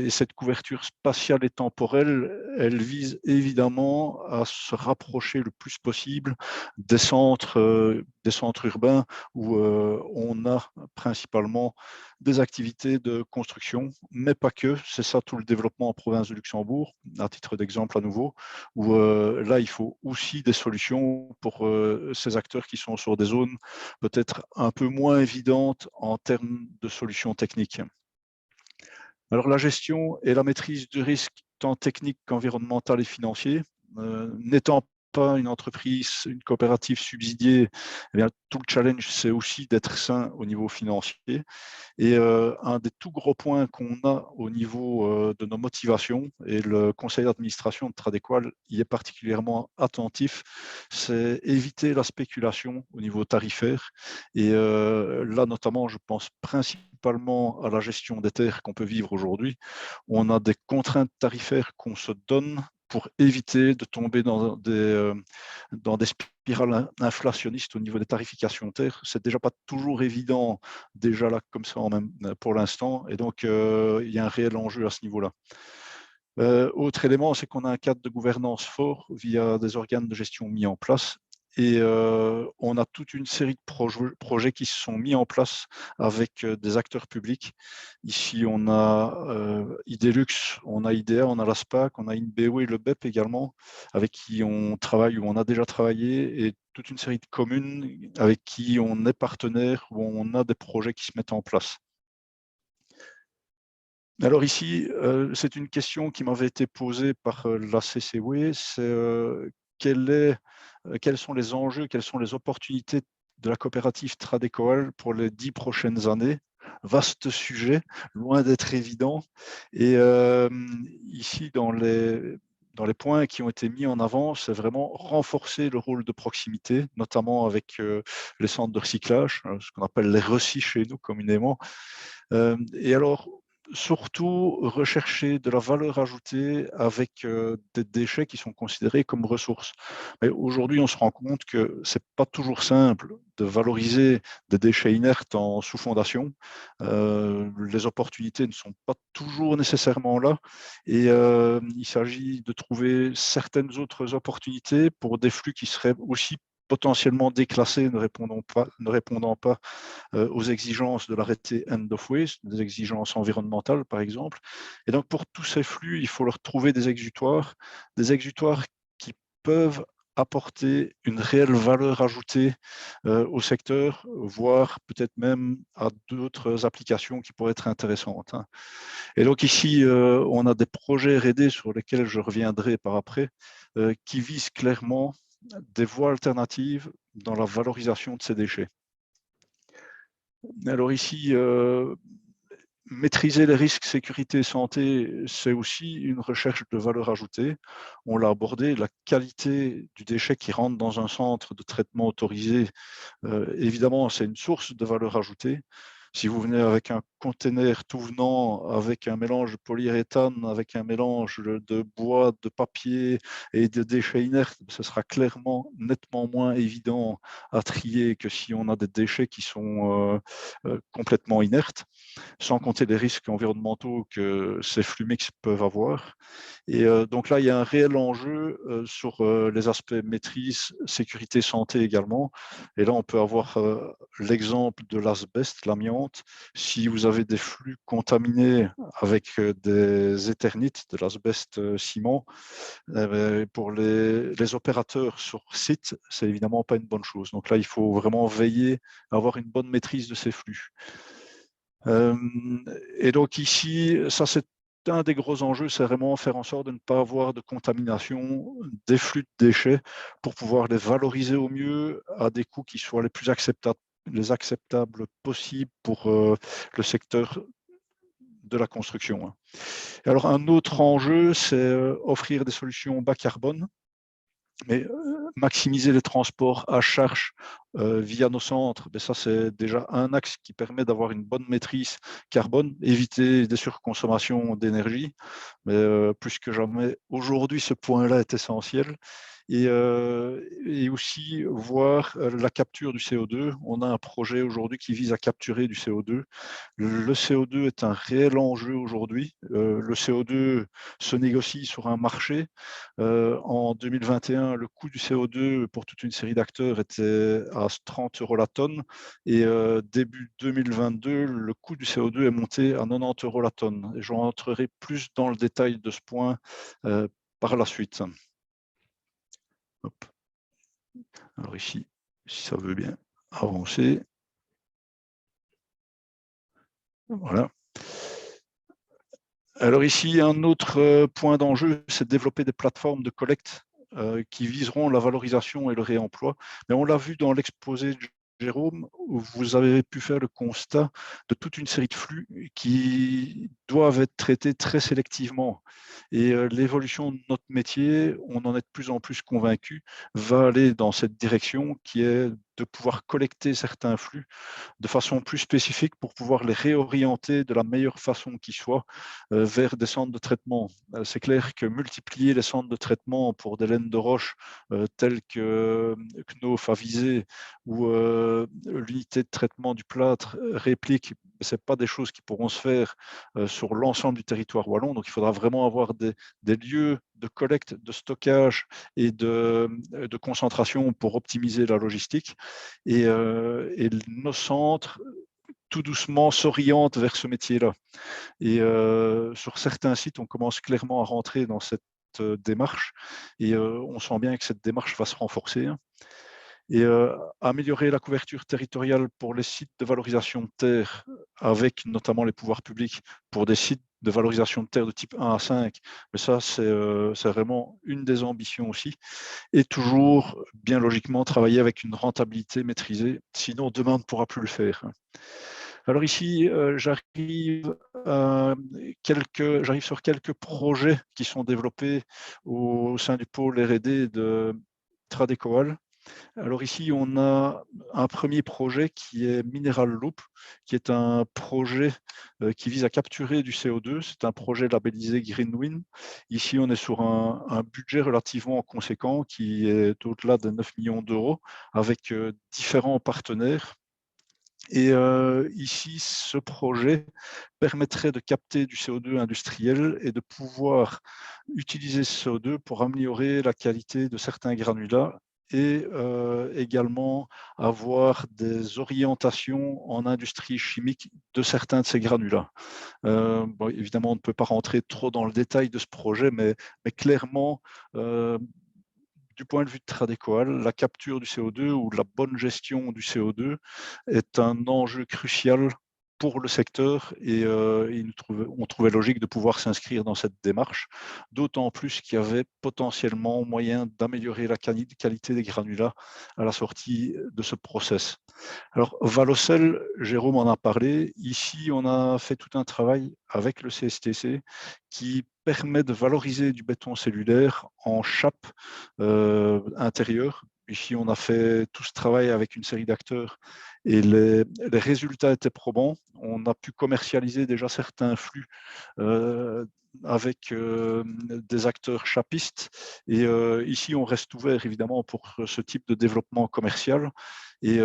cette couverture spatiale et temporelle, elle vise évidemment à se rapprocher le plus possible des centres urbains où on a principalement des activités de construction, mais pas que. C'est ça tout le développement en province de Luxembourg, à titre d'exemple à nouveau, où là, il faut aussi des solutions pour ces acteurs qui sont sur des zones peut-être un peu moins évidentes en termes de solutions techniques. Alors la gestion et la maîtrise du risque, tant technique qu'environnemental et financier, n'étant pas une entreprise, une coopérative subsidiée, eh bien, tout le challenge, c'est aussi d'être sain au niveau financier. Et un des tout gros points qu'on a au niveau de nos motivations, et le conseil d'administration de Tradéqual y est particulièrement attentif, c'est éviter la spéculation au niveau tarifaire. Et là, notamment, je pense principalement à la gestion des terres qu'on peut vivre aujourd'hui. On a des contraintes tarifaires qu'on se donne pour éviter de tomber dans des spirales inflationnistes au niveau des tarifications de terres. C'est déjà pas toujours évident, déjà là, comme ça, pour l'instant. Et donc, il y a un réel enjeu à ce niveau-là. Autre élément, c'est qu'on a un cadre de gouvernance fort via des organes de gestion mis en place. Et on a toute une série de projets qui se sont mis en place avec des acteurs publics. Ici, on a Idelux, on a IDEA, on a l'ASPAC, on a INBEO et le BEP également, avec qui on travaille ou on a déjà travaillé, et toute une série de communes avec qui on est partenaire, où on a des projets qui se mettent en place. Alors ici, c'est une question qui m'avait été posée par la CCW, c'est quels sont les enjeux, quelles sont les opportunités de la coopérative Tradécoal pour les 10 prochaines années? Vaste sujet, loin d'être évident. Et ici, dans les points qui ont été mis en avant, c'est vraiment renforcer le rôle de proximité, notamment avec les centres de recyclage, ce qu'on appelle les recis chez nous communément. Et alors, surtout, rechercher de la valeur ajoutée avec des déchets qui sont considérés comme ressources. Mais aujourd'hui, on se rend compte que c'est pas toujours simple de valoriser des déchets inertes en sous-fondation. Les opportunités ne sont pas toujours nécessairement là, et il s'agit de trouver certaines autres opportunités pour des flux qui seraient aussi potentiellement déclassés, ne répondant pas aux exigences de l'arrêté End of Waste, des exigences environnementales par exemple. Et donc pour tous ces flux, il faut leur trouver des exutoires qui peuvent apporter une réelle valeur ajoutée au secteur, voire peut-être même à d'autres applications qui pourraient être intéressantes. Et donc ici, on a des projets R&D sur lesquels je reviendrai par après, qui visent clairement des voies alternatives dans la valorisation de ces déchets. Alors ici, maîtriser les risques sécurité et santé, c'est aussi une recherche de valeur ajoutée. On l'a abordé, la qualité du déchet qui rentre dans un centre de traitement autorisé, évidemment, c'est une source de valeur ajoutée. Si vous venez avec un conteneur tout venant, avec un mélange de polyuréthane, avec un mélange de bois, de papier et de déchets inertes, ce sera clairement nettement moins évident à trier que si on a des déchets qui sont complètement inertes, sans compter les risques environnementaux que ces flux mixtes peuvent avoir. Et donc là, il y a un réel enjeu sur les aspects maîtrise, sécurité, santé également. Et là, on peut avoir l'exemple de l'asbeste, l'amiante. Si vous avez des flux contaminés avec des éternites, de l'asbeste ciment, pour les opérateurs sur site, c'est évidemment pas une bonne chose. Donc là, il faut vraiment veiller à avoir une bonne maîtrise de ces flux. Et donc ici, ça c'est un des gros enjeux, c'est vraiment faire en sorte de ne pas avoir de contamination des flux de déchets pour pouvoir les valoriser au mieux à des coûts qui soient les plus acceptables possibles pour le secteur de la construction. Alors un autre enjeu, c'est offrir des solutions bas carbone, mais maximiser les transports à charge via nos centres, ça c'est déjà un axe qui permet d'avoir une bonne maîtrise carbone, éviter des surconsommations d'énergie, mais plus que jamais aujourd'hui ce point-là est essentiel. Et aussi voir la capture du CO2. On a un projet aujourd'hui qui vise à capturer du CO2. Le CO2 est un réel enjeu aujourd'hui. Le CO2 se négocie sur un marché. En 2021, le coût du CO2 pour toute une série d'acteurs était à 30 € la tonne. Et début 2022, le coût du CO2 est monté à 90 € la tonne. Et je rentrerai plus dans le détail de ce point par la suite. Hop. Alors ici, si ça veut bien avancer. Voilà. Alors ici, un autre point d'enjeu, c'est de développer des plateformes de collecte qui viseront la valorisation et le réemploi. Mais on l'a vu dans l'exposé de Jérôme, où vous avez pu faire le constat de toute une série de flux qui doivent être traités très sélectivement. Et l'évolution de notre métier, on en est de plus en plus convaincu, va aller dans cette direction qui est de pouvoir collecter certains flux de façon plus spécifique pour pouvoir les réorienter de la meilleure façon qui soit vers des centres de traitement. C'est clair que multiplier les centres de traitement pour des laines de roche telles que Knauf, Avisé ou l'unité de traitement du plâtre réplique, ce n'est pas des choses qui pourront se faire sur l'ensemble du territoire wallon. Donc, il faudra vraiment avoir des lieux de collecte, de stockage et de concentration pour optimiser la logistique. Et nos centres, tout doucement, s'orientent vers ce métier-là. Et sur certains sites, on commence clairement à rentrer dans cette démarche et on sent bien que cette démarche va se renforcer. Et améliorer la couverture territoriale pour les sites de valorisation de terre, avec notamment les pouvoirs publics, pour des sites de valorisation de terre de type 1 à 5. Mais ça, c'est vraiment une des ambitions aussi. Et toujours, bien logiquement, travailler avec une rentabilité maîtrisée. Sinon, demain, on ne pourra plus le faire. Alors ici, j'arrive sur quelques projets qui sont développés au sein du pôle R&D de Tradecoal. Alors ici, on a un premier projet qui est Mineral Loop, qui est un projet qui vise à capturer du CO2. C'est un projet labellisé Greenwin. Ici, on est sur un budget relativement conséquent qui est au-delà de 9 millions d'euros avec différents partenaires. Et ici, ce projet permettrait de capter du CO2 industriel et de pouvoir utiliser ce CO2 pour améliorer la qualité de certains granulats et également avoir des orientations en industrie chimique de certains de ces granulats. Bon, évidemment, on ne peut pas rentrer trop dans le détail de ce projet, mais clairement, du point de vue de Tradecoal, la capture du CO2 ou la bonne gestion du CO2 est un enjeu crucial pour le secteur et on trouvait logique de pouvoir s'inscrire dans cette démarche, d'autant plus qu'il y avait potentiellement moyen d'améliorer la qualité des granulats à la sortie de ce process. Alors, Valocel, Jérôme en a parlé. Ici, on a fait tout un travail avec le CSTC qui permet de valoriser du béton cellulaire en chape intérieure, Ici, on a fait tout ce travail avec une série d'acteurs et les résultats étaient probants. On a pu commercialiser déjà certains flux avec des acteurs chapistes. Et ici, on reste ouvert évidemment pour ce type de développement commercial. Et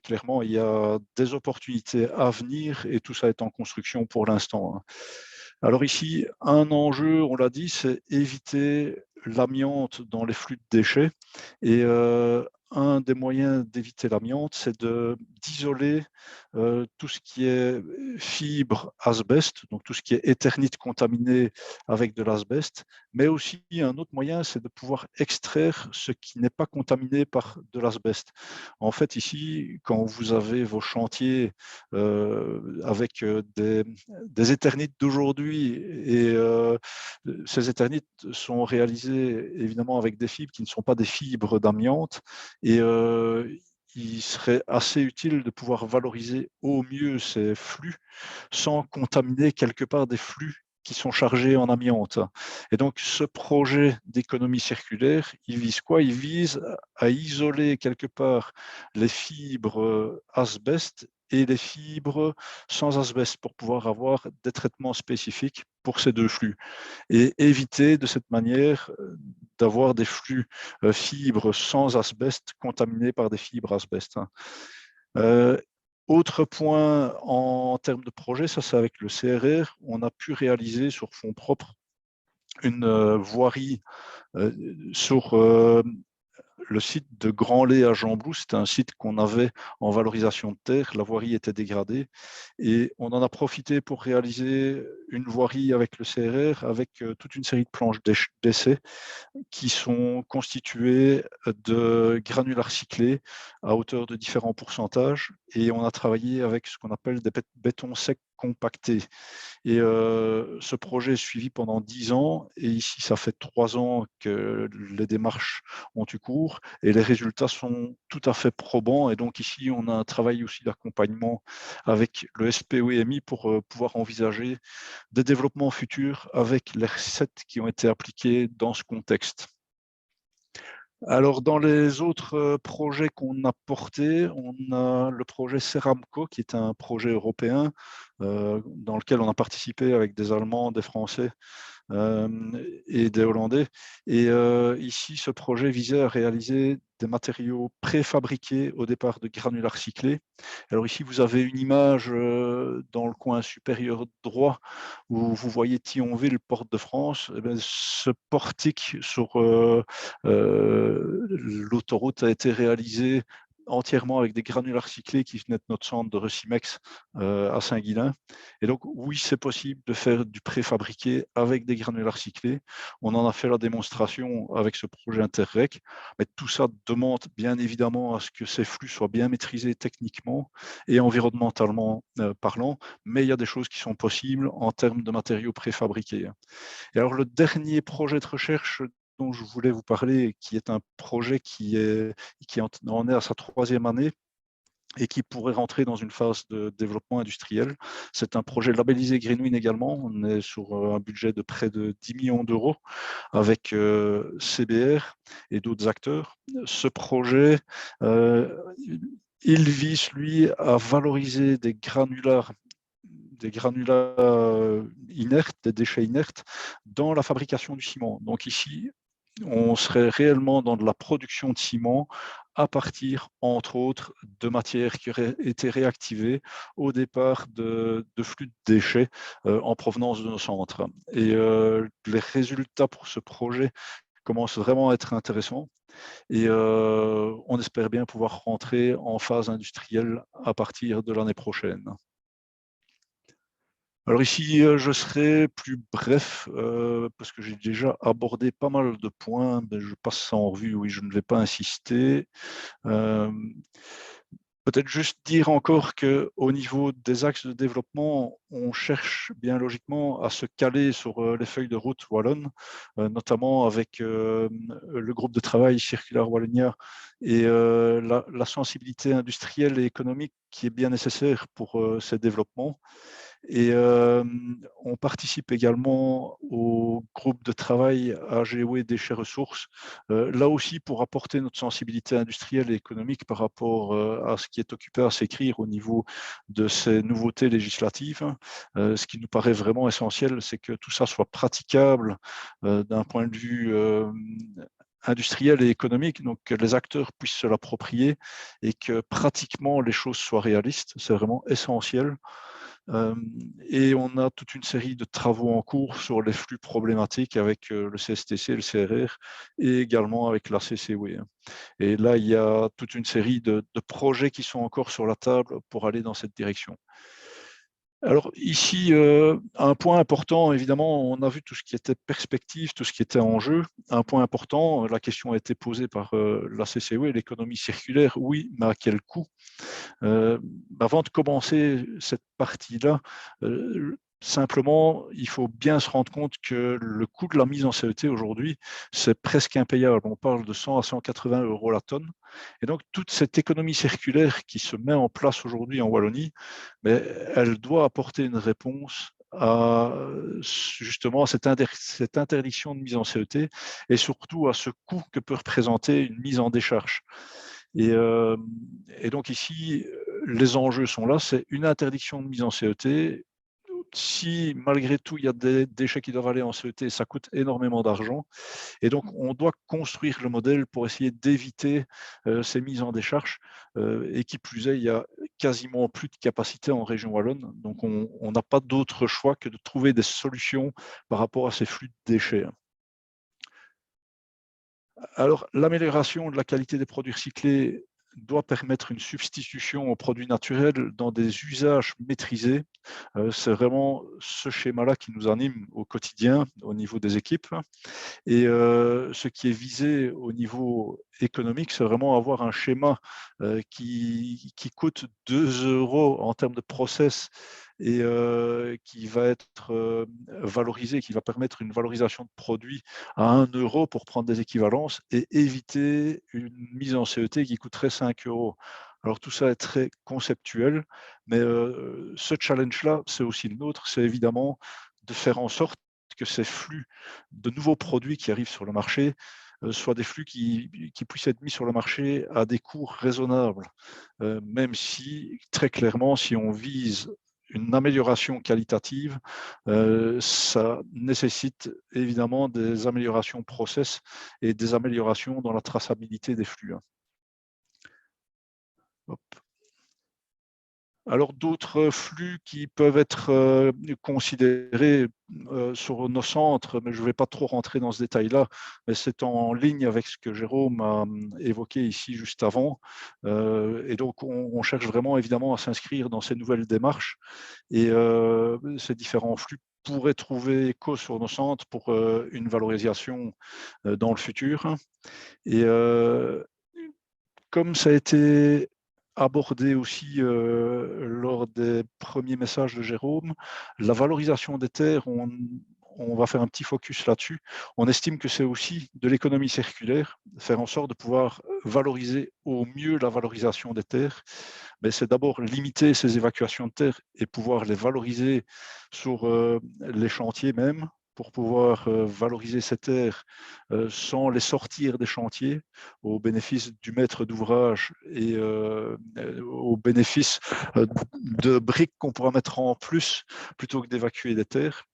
clairement, il y a des opportunités à venir et tout ça est en construction pour l'instant. Alors ici, un enjeu, on l'a dit, c'est éviter l'amiante dans les flux de déchets. Et un des moyens d'éviter l'amiante, c'est d'isoler tout ce qui est fibre asbeste, donc tout ce qui est éternite contaminé avec de l'asbeste, mais aussi un autre moyen, c'est de pouvoir extraire ce qui n'est pas contaminé par de l'asbeste. En fait, ici, quand vous avez vos chantiers avec des éternites d'aujourd'hui, et ces éternites sont réalisées évidemment avec des fibres qui ne sont pas des fibres d'amiante, et il serait assez utile de pouvoir valoriser au mieux ces flux sans contaminer quelque part des flux qui sont chargés en amiante. Et donc, ce projet d'économie circulaire, il vise quoi? Il vise à isoler quelque part les fibres asbeste et les fibres sans asbeste pour pouvoir avoir des traitements spécifiques pour ces deux flux et éviter de cette manière d'avoir des flux fibres sans asbeste contaminés par des fibres asbeste. Autre point en termes de projet, ça c'est avec le CRR, on a pu réaliser sur fonds propres une voirie sur le site de Grand-Lay à Gembloux. C'était un site qu'on avait en valorisation de terre, la voirie était dégradée et on en a profité pour réaliser une voirie avec le CRR avec toute une série de planches d'essai qui sont constituées de granulats cyclés à hauteur de différents pourcentages et on a travaillé avec ce qu'on appelle des bétons secs compactés. Et ce projet est suivi pendant 10 ans et ici, ça fait 3 ans que les démarches ont eu cours et les résultats sont tout à fait probants. Et donc ici, on a un travail aussi d'accompagnement avec le SPOEMI pour pouvoir envisager des développements futurs avec les recettes qui ont été appliquées dans ce contexte. Alors, dans les autres projets qu'on a portés, on a le projet Ceramco, qui est un projet européen dans lequel on a participé avec des Allemands, des Français et des Hollandais. Et ici, ce projet visait à réaliser des matériaux préfabriqués au départ de granulats recyclés. Alors ici, vous avez une image dans le coin supérieur droit où vous voyez Thionville, porte de France. Eh bien, ce portique sur l'autoroute a été réalisé entièrement avec des granulats recyclés qui venaient de notre centre de Recimex à Saint-Guilain. Et donc, oui, c'est possible de faire du préfabriqué avec des granulats recyclés. On en a fait la démonstration avec ce projet Interreg, mais tout ça demande bien évidemment à ce que ces flux soient bien maîtrisés techniquement et environnementalement parlant, mais il y a des choses qui sont possibles en termes de matériaux préfabriqués. Et alors, le dernier projet de recherche dont je voulais vous parler, qui est un projet qui en est à sa 3e année et qui pourrait rentrer dans une phase de développement industriel. C'est un projet labellisé Greenwin également. On est sur un budget de près de 10 millions d'euros avec CBR et d'autres acteurs. Ce projet, il vise, lui, à valoriser des granulats inertes, des déchets inertes, dans la fabrication du ciment. Donc ici, on serait réellement dans de la production de ciment à partir, entre autres, de matières qui auraient été réactivées au départ de flux de déchets en provenance de nos centres. Et les résultats pour ce projet commencent vraiment à être intéressants. Et on espère bien pouvoir rentrer en phase industrielle à partir de l'année prochaine. Alors ici, je serai plus bref parce que j'ai déjà abordé pas mal de points, mais je passe ça en revue, oui, je ne vais pas insister. Peut-être juste dire encore qu'au niveau des axes de développement, on cherche bien logiquement à se caler sur les feuilles de route wallonnes, notamment avec le groupe de travail Circular Wallonia et la sensibilité industrielle et économique qui est bien nécessaire pour ces développements. Et on participe également au groupe de travail AGOE Déchets Ressources, là aussi pour apporter notre sensibilité industrielle et économique par rapport à ce qui est occupé à s'écrire au niveau de ces nouveautés législatives. Ce qui nous paraît vraiment essentiel, c'est que tout ça soit praticable d'un point de vue industriel et économique, donc que les acteurs puissent se l'approprier et que pratiquement les choses soient réalistes. C'est vraiment essentiel. Et on a toute une série de travaux en cours sur les flux problématiques avec le CSTC, le CRR et également avec la CCOE. Et là, il y a toute une série de projets qui sont encore sur la table pour aller dans cette direction. Alors ici, un point important, évidemment, on a vu tout ce qui était perspective, tout ce qui était en jeu. Un point important, la question a été posée par la CCOE, l'économie circulaire, oui, mais à quel coût? Avant de commencer cette partie-là, simplement, il faut bien se rendre compte que le coût de la mise en CET aujourd'hui, c'est presque impayable. On parle de 100 à 180 € la tonne. Et donc, toute cette économie circulaire qui se met en place aujourd'hui en Wallonie, mais elle doit apporter une réponse à justement à cette interdiction de mise en CET et surtout à ce coût que peut représenter une mise en décharge. Et donc ici, les enjeux sont là, c'est une interdiction de mise en CET. Si malgré tout, il y a des déchets qui doivent aller en CET, ça coûte énormément d'argent. Et donc, on doit construire le modèle pour essayer d'éviter ces mises en décharge. Et qui plus est, il y a quasiment plus de capacité en région wallonne. Donc, on n'a pas d'autre choix que de trouver des solutions par rapport à ces flux de déchets. Alors, l'amélioration de la qualité des produits recyclés doit permettre une substitution aux produits naturels dans des usages maîtrisés. C'est vraiment ce schéma-là qui nous anime au quotidien au niveau des équipes. Et ce qui est visé au niveau économique, c'est vraiment avoir un schéma qui coûte 2 € en termes de process et qui va être valorisé, qui va permettre une valorisation de produits à 1 € pour prendre des équivalences et éviter une mise en CET qui coûterait 5 €. Alors tout ça est très conceptuel, mais ce challenge-là, c'est aussi le nôtre, c'est évidemment de faire en sorte que ces flux de nouveaux produits qui arrivent sur le marché soient des flux qui puissent être mis sur le marché à des coûts raisonnables, même si, très clairement, si on vise une amélioration qualitative, ça nécessite évidemment des améliorations process et des améliorations dans la traçabilité des flux. Hop. Alors d'autres flux qui peuvent être considérés sur nos centres, mais je ne vais pas trop rentrer dans ce détail-là, mais c'est en ligne avec ce que Jérôme a évoqué ici juste avant. Et donc on cherche vraiment évidemment à s'inscrire dans ces nouvelles démarches et ces différents flux pourraient trouver écho sur nos centres pour une valorisation dans le futur. Et comme ça a été abordé aussi lors des premiers messages de Jérôme, la valorisation des terres, on va faire un petit focus là-dessus. On estime que c'est aussi de l'économie circulaire, faire en sorte de pouvoir valoriser au mieux la valorisation des terres. Mais c'est d'abord limiter ces évacuations de terres et pouvoir les valoriser sur les chantiers même, pour pouvoir valoriser ces terres sans les sortir des chantiers au bénéfice du maître d'ouvrage et au bénéfice de briques qu'on pourra mettre en plus plutôt que d'évacuer des terres.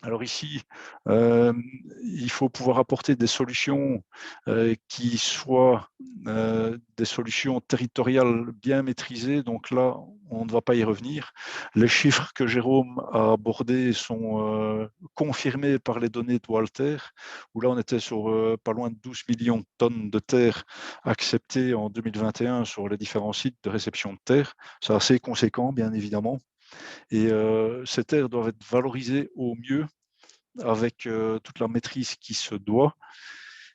Alors ici, il faut pouvoir apporter des solutions qui soient des solutions territoriales bien maîtrisées. Donc là, on ne va pas y revenir. Les chiffres que Jérôme a abordés sont confirmés par les données de Walter, où là, on était sur pas loin de 12 millions de tonnes de terre acceptées en 2021 sur les différents sites de réception de terre. C'est assez conséquent, bien évidemment. Et ces terres doivent être valorisées au mieux avec toute la maîtrise qui se doit.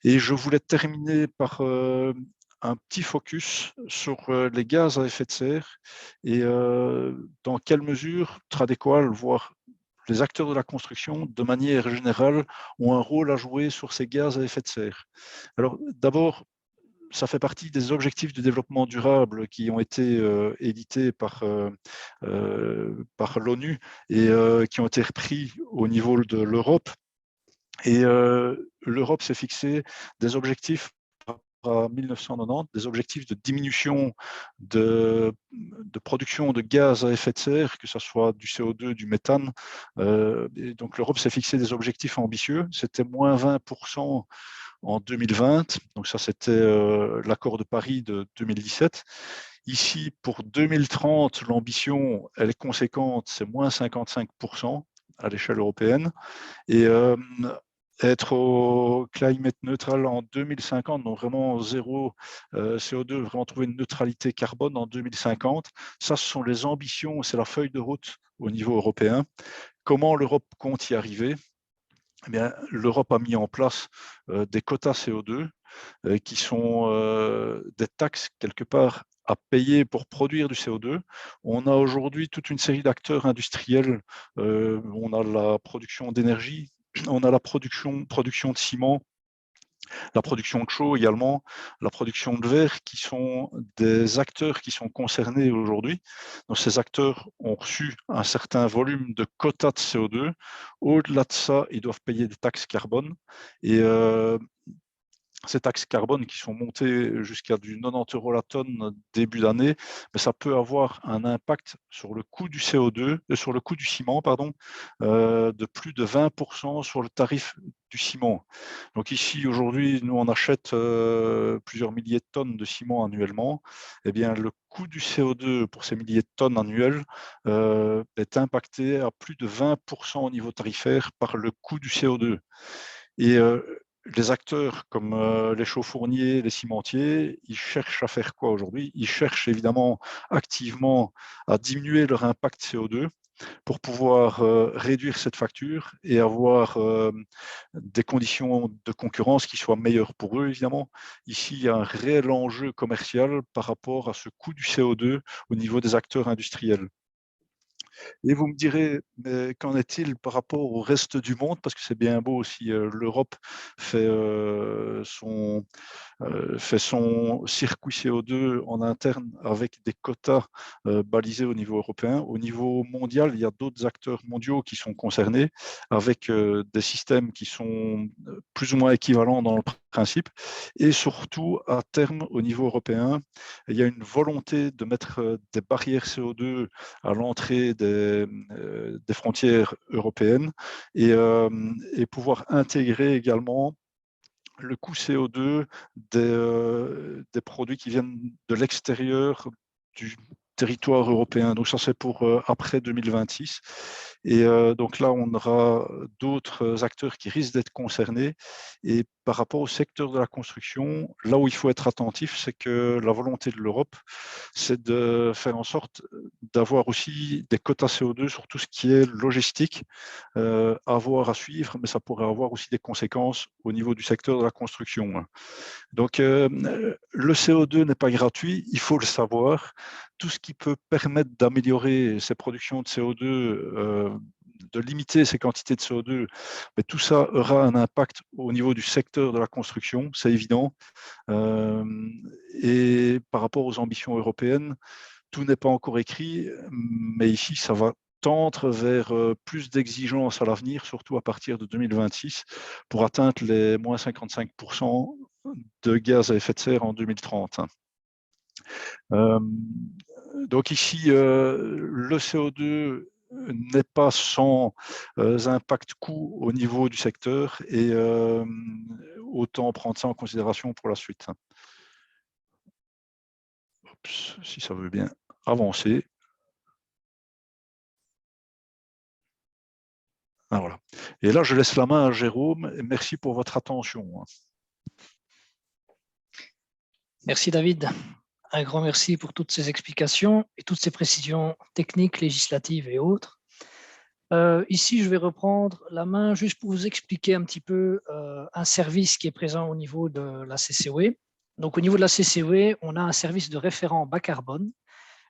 Et je voulais terminer par un petit focus sur les gaz à effet de serre et dans quelle mesure Tradécoal, voire les acteurs de la construction, de manière générale, ont un rôle à jouer sur ces gaz à effet de serre. Alors d'abord, ça fait partie des objectifs de développement durable qui ont été édités par l'ONU et qui ont été repris au niveau de l'Europe. Et l'Europe s'est fixé des objectifs à 1990, des objectifs de diminution de production de gaz à effet de serre, que ce soit du CO2, du méthane. Et donc l'Europe s'est fixé des objectifs ambitieux. C'était moins 20% en 2020. Donc ça, c'était l'accord de Paris de 2017. Ici, pour 2030, l'ambition, elle est conséquente, c'est moins 55% à l'échelle européenne. Et être au climate neutral en 2050, donc vraiment zéro CO2, vraiment trouver une neutralité carbone en 2050. Ça, ce sont les ambitions, c'est la feuille de route au niveau européen. Comment l'Europe compte y arriver? Eh bien, l'Europe a mis en place des quotas CO2 qui sont des taxes quelque part à payer pour produire du CO2. On a aujourd'hui toute une série d'acteurs industriels. On a la production d'énergie, on a la production de ciment, la production de chaux également, la production de verre, qui sont des acteurs qui sont concernés aujourd'hui. Donc, ces acteurs ont reçu un certain volume de quotas de CO2. Au-delà de ça, ils doivent payer des taxes carbone. Et ces taxes carbone qui sont montées jusqu'à du 90 € la tonne début d'année, mais ça peut avoir un impact sur le coût du CO2, sur le coût du ciment, pardon, de plus de 20% sur le tarif du ciment. Donc ici, aujourd'hui, nous, on achète plusieurs milliers de tonnes de ciment annuellement. Eh bien, le coût du CO2 pour ces milliers de tonnes annuelles est impacté à plus de 20% au niveau tarifaire par le coût du CO2. Et les acteurs comme les chaux-fourniers, les cimentiers, ils cherchent à faire quoi aujourd'hui? Ils cherchent évidemment activement à diminuer leur impact CO2 pour pouvoir réduire cette facture et avoir des conditions de concurrence qui soient meilleures pour eux, évidemment. Ici, il y a un réel enjeu commercial par rapport à ce coût du CO2 au niveau des acteurs industriels. Et vous me direz, mais qu'en est-il par rapport au reste du monde? Parce que c'est bien beau si l'Europe fait fait son circuit CO2 en interne avec des quotas balisés au niveau européen. Au niveau mondial, il y a d'autres acteurs mondiaux qui sont concernés avec des systèmes qui sont plus ou moins équivalents dans le principe. Et surtout, à terme, au niveau européen, il y a une volonté de mettre des barrières CO2 à l'entrée des frontières européennes et pouvoir intégrer également le coût CO2 des produits qui viennent de l'extérieur du territoire européen. Donc ça, c'est pour après 2026. Et donc là, on aura d'autres acteurs qui risquent d'être concernés. Et par rapport au secteur de la construction, là où il faut être attentif, c'est que la volonté de l'Europe, c'est de faire en sorte d'avoir aussi des quotas CO2 sur tout ce qui est logistique, à suivre, mais ça pourrait avoir aussi des conséquences au niveau du secteur de la construction. Donc, le CO2 n'est pas gratuit, il faut le savoir. Tout ce qui peut permettre d'améliorer ces productions de CO2, de limiter ces quantités de CO2, mais tout ça aura un impact au niveau du secteur de la construction, c'est évident. Et par rapport aux ambitions européennes, tout n'est pas encore écrit, mais ici, ça va tendre vers plus d'exigences à l'avenir, surtout à partir de 2026, pour atteindre les moins 55% de gaz à effet de serre en 2030. Donc ici, le CO2 n'est pas sans impact coût au niveau du secteur et autant prendre ça en considération pour la suite. Oups, si ça veut bien avancer. Ah, voilà. Et là, je laisse la main à Jérôme et merci pour votre attention. Merci David. Un grand merci pour toutes ces explications et toutes ces précisions techniques, législatives et autres. Ici, je vais reprendre la main juste pour vous expliquer un petit peu un service qui est présent au niveau de la CCOE. Donc, au niveau de la CCOE, on a un service de référent bas carbone.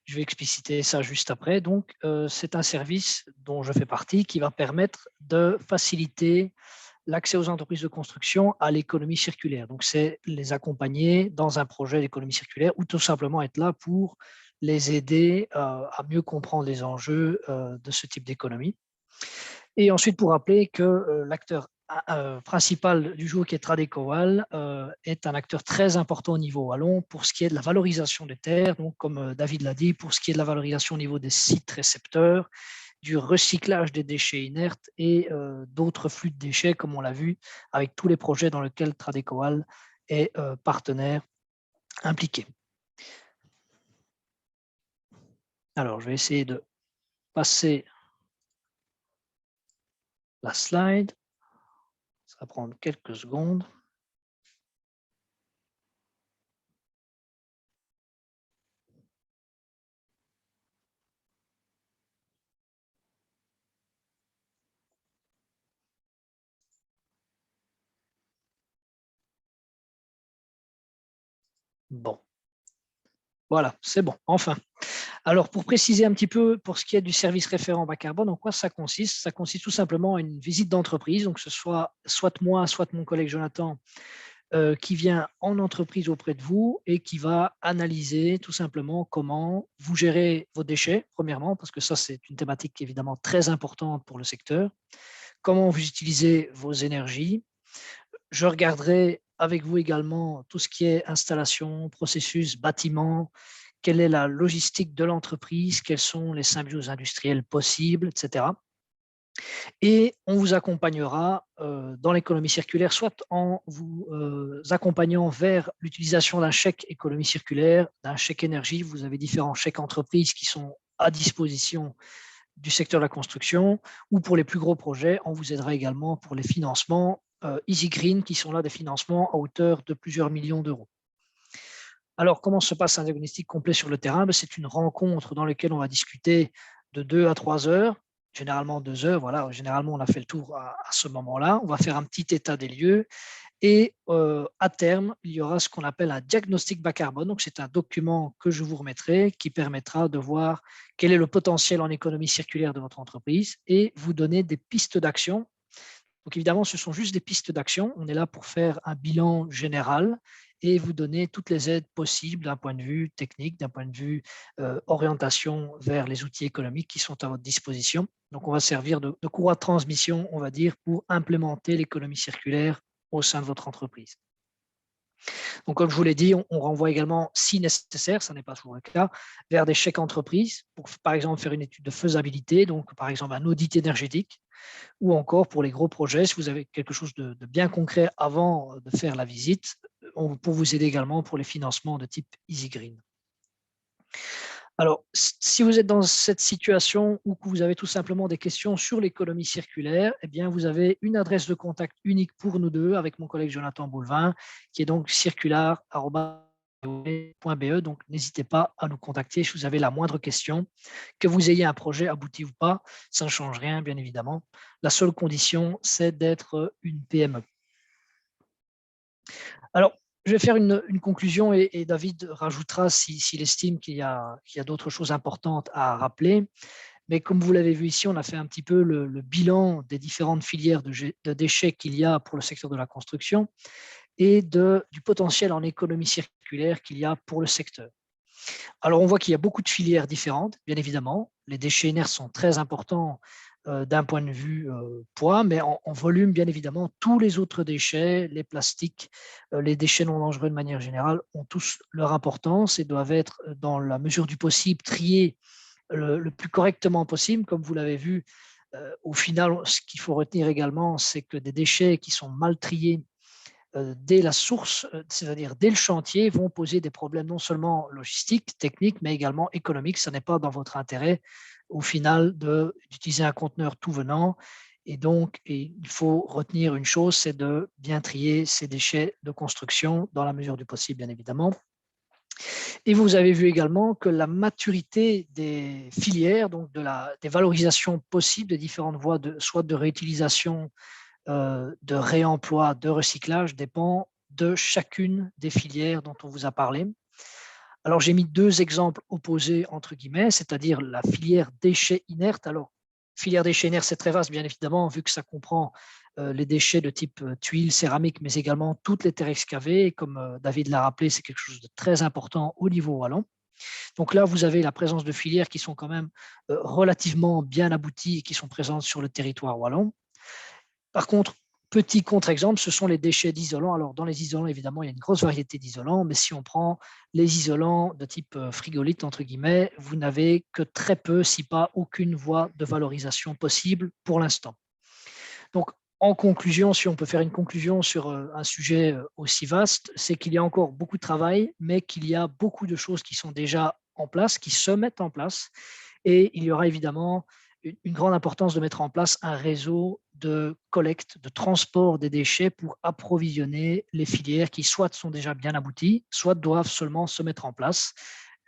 Je vais expliciter ça juste après. Donc, c'est un service dont je fais partie qui va permettre de faciliter l'accès aux entreprises de construction à l'économie circulaire. Donc, c'est les accompagner dans un projet d'économie circulaire ou tout simplement être là pour les aider à mieux comprendre les enjeux de ce type d'économie. Et ensuite, pour rappeler que l'acteur principal du jour, qui est Tradecowal, est un acteur très important au niveau wallon pour ce qui est de la valorisation des terres, donc comme David l'a dit, pour ce qui est de la valorisation au niveau des sites récepteurs, du recyclage des déchets inertes et d'autres flux de déchets, comme on l'a vu avec tous les projets dans lesquels Tradecowal est partenaire impliqué. Alors, je vais essayer de passer la slide. Ça va prendre quelques secondes. Bon, voilà, c'est bon, enfin. Alors, pour préciser un petit peu, pour ce qui est du service référent bas carbone, en quoi ça consiste? Ça consiste tout simplement à une visite d'entreprise, donc que ce soit moi, soit mon collègue Jonathan, qui vient en entreprise auprès de vous et qui va analyser tout simplement comment vous gérez vos déchets, premièrement, parce que ça, c'est une thématique évidemment très importante pour le secteur. Comment vous utilisez vos énergies. Je regarderai avec vous également tout ce qui est installation, processus, bâtiment, quelle est la logistique de l'entreprise, quelles sont les symbioses industrielles possibles, etc. Et on vous accompagnera dans l'économie circulaire, soit en vous accompagnant vers l'utilisation d'un chèque économie circulaire, d'un chèque énergie. Vous avez différents chèques entreprises qui sont à disposition du secteur de la construction, ou pour les plus gros projets, on vous aidera également pour les financements Easy Green, qui sont là des financements à hauteur de plusieurs millions d'euros. Alors, comment se passe un diagnostic complet sur le terrain? C'est une rencontre dans laquelle on va discuter de 2 à 3 heures, généralement 2 heures. Voilà, généralement, on a fait le tour à ce moment-là. On va faire un petit état des lieux. Et à terme, il y aura ce qu'on appelle un diagnostic bas carbone. Donc, c'est un document que je vous remettrai qui permettra de voir quel est le potentiel en économie circulaire de votre entreprise et vous donner des pistes d'action. Donc, évidemment, ce sont juste des pistes d'action. On est là pour faire un bilan général et vous donner toutes les aides possibles d'un point de vue technique, d'un point de vue orientation vers les outils économiques qui sont à votre disposition. Donc, on va servir de courroie de transmission, on va dire, pour implémenter l'économie circulaire au sein de votre entreprise. Donc, comme je vous l'ai dit, on renvoie également, si nécessaire, ça n'est pas toujours le cas, vers des chèques entreprises pour, par exemple, faire une étude de faisabilité, donc par exemple un audit énergétique, ou encore pour les gros projets, si vous avez quelque chose de bien concret avant de faire la visite, pour vous aider également pour les financements de type Easy Green. Alors, si vous êtes dans cette situation ou que vous avez tout simplement des questions sur l'économie circulaire, eh bien, vous avez une adresse de contact unique pour nous deux avec mon collègue Jonathan Boulevin, qui est donc circular@be.be. Donc, n'hésitez pas à nous contacter si vous avez la moindre question. Que vous ayez un projet abouti ou pas, ça ne change rien, bien évidemment. La seule condition, c'est d'être une PME. Alors, je vais faire une conclusion et David rajoutera s'il estime qu'il y a d'autres choses importantes à rappeler. Mais comme vous l'avez vu ici, on a fait un petit peu le bilan des différentes filières de déchets qu'il y a pour le secteur de la construction et du potentiel en économie circulaire qu'il y a pour le secteur. Alors, on voit qu'il y a beaucoup de filières différentes, bien évidemment. Les déchets inertes sont très importants d'un point de vue poids, mais en volume, bien évidemment, tous les autres déchets, les plastiques, les déchets non dangereux de manière générale, ont tous leur importance et doivent être, dans la mesure du possible, triés le plus correctement possible. Comme vous l'avez vu, au final, ce qu'il faut retenir également, c'est que des déchets qui sont mal triés dès la source, c'est-à-dire dès le chantier, vont poser des problèmes non seulement logistiques, techniques, mais également économiques. Ce n'est pas dans votre intérêt, au final, d'utiliser un conteneur tout venant. Et donc, il faut retenir une chose, c'est de bien trier ces déchets de construction dans la mesure du possible, bien évidemment. Et vous avez vu également que la maturité des filières, donc des valorisations possibles des différentes voies, soit de réutilisation, de réemploi, de recyclage, dépend de chacune des filières dont on vous a parlé. Alors, j'ai mis 2 exemples opposés, entre guillemets, c'est-à-dire la filière déchets inertes. Alors, filière déchets inertes, c'est très vaste, bien évidemment, vu que ça comprend les déchets de type tuiles, céramique, mais également toutes les terres excavées. Et comme David l'a rappelé, c'est quelque chose de très important au niveau wallon. Donc là, vous avez la présence de filières qui sont quand même relativement bien abouties et qui sont présentes sur le territoire wallon. Par contre, petit contre-exemple, ce sont les déchets d'isolants. Alors, dans les isolants, évidemment, il y a une grosse variété d'isolants, mais si on prend les isolants de type frigolite, entre guillemets, vous n'avez que très peu, si pas aucune voie de valorisation possible pour l'instant. Donc, en conclusion, si on peut faire une conclusion sur un sujet aussi vaste, c'est qu'il y a encore beaucoup de travail, mais qu'il y a beaucoup de choses qui sont déjà en place, qui se mettent en place. Et il y aura évidemment une grande importance de mettre en place un réseau de collecte, de transport des déchets pour approvisionner les filières qui soit sont déjà bien abouties, soit doivent seulement se mettre en place.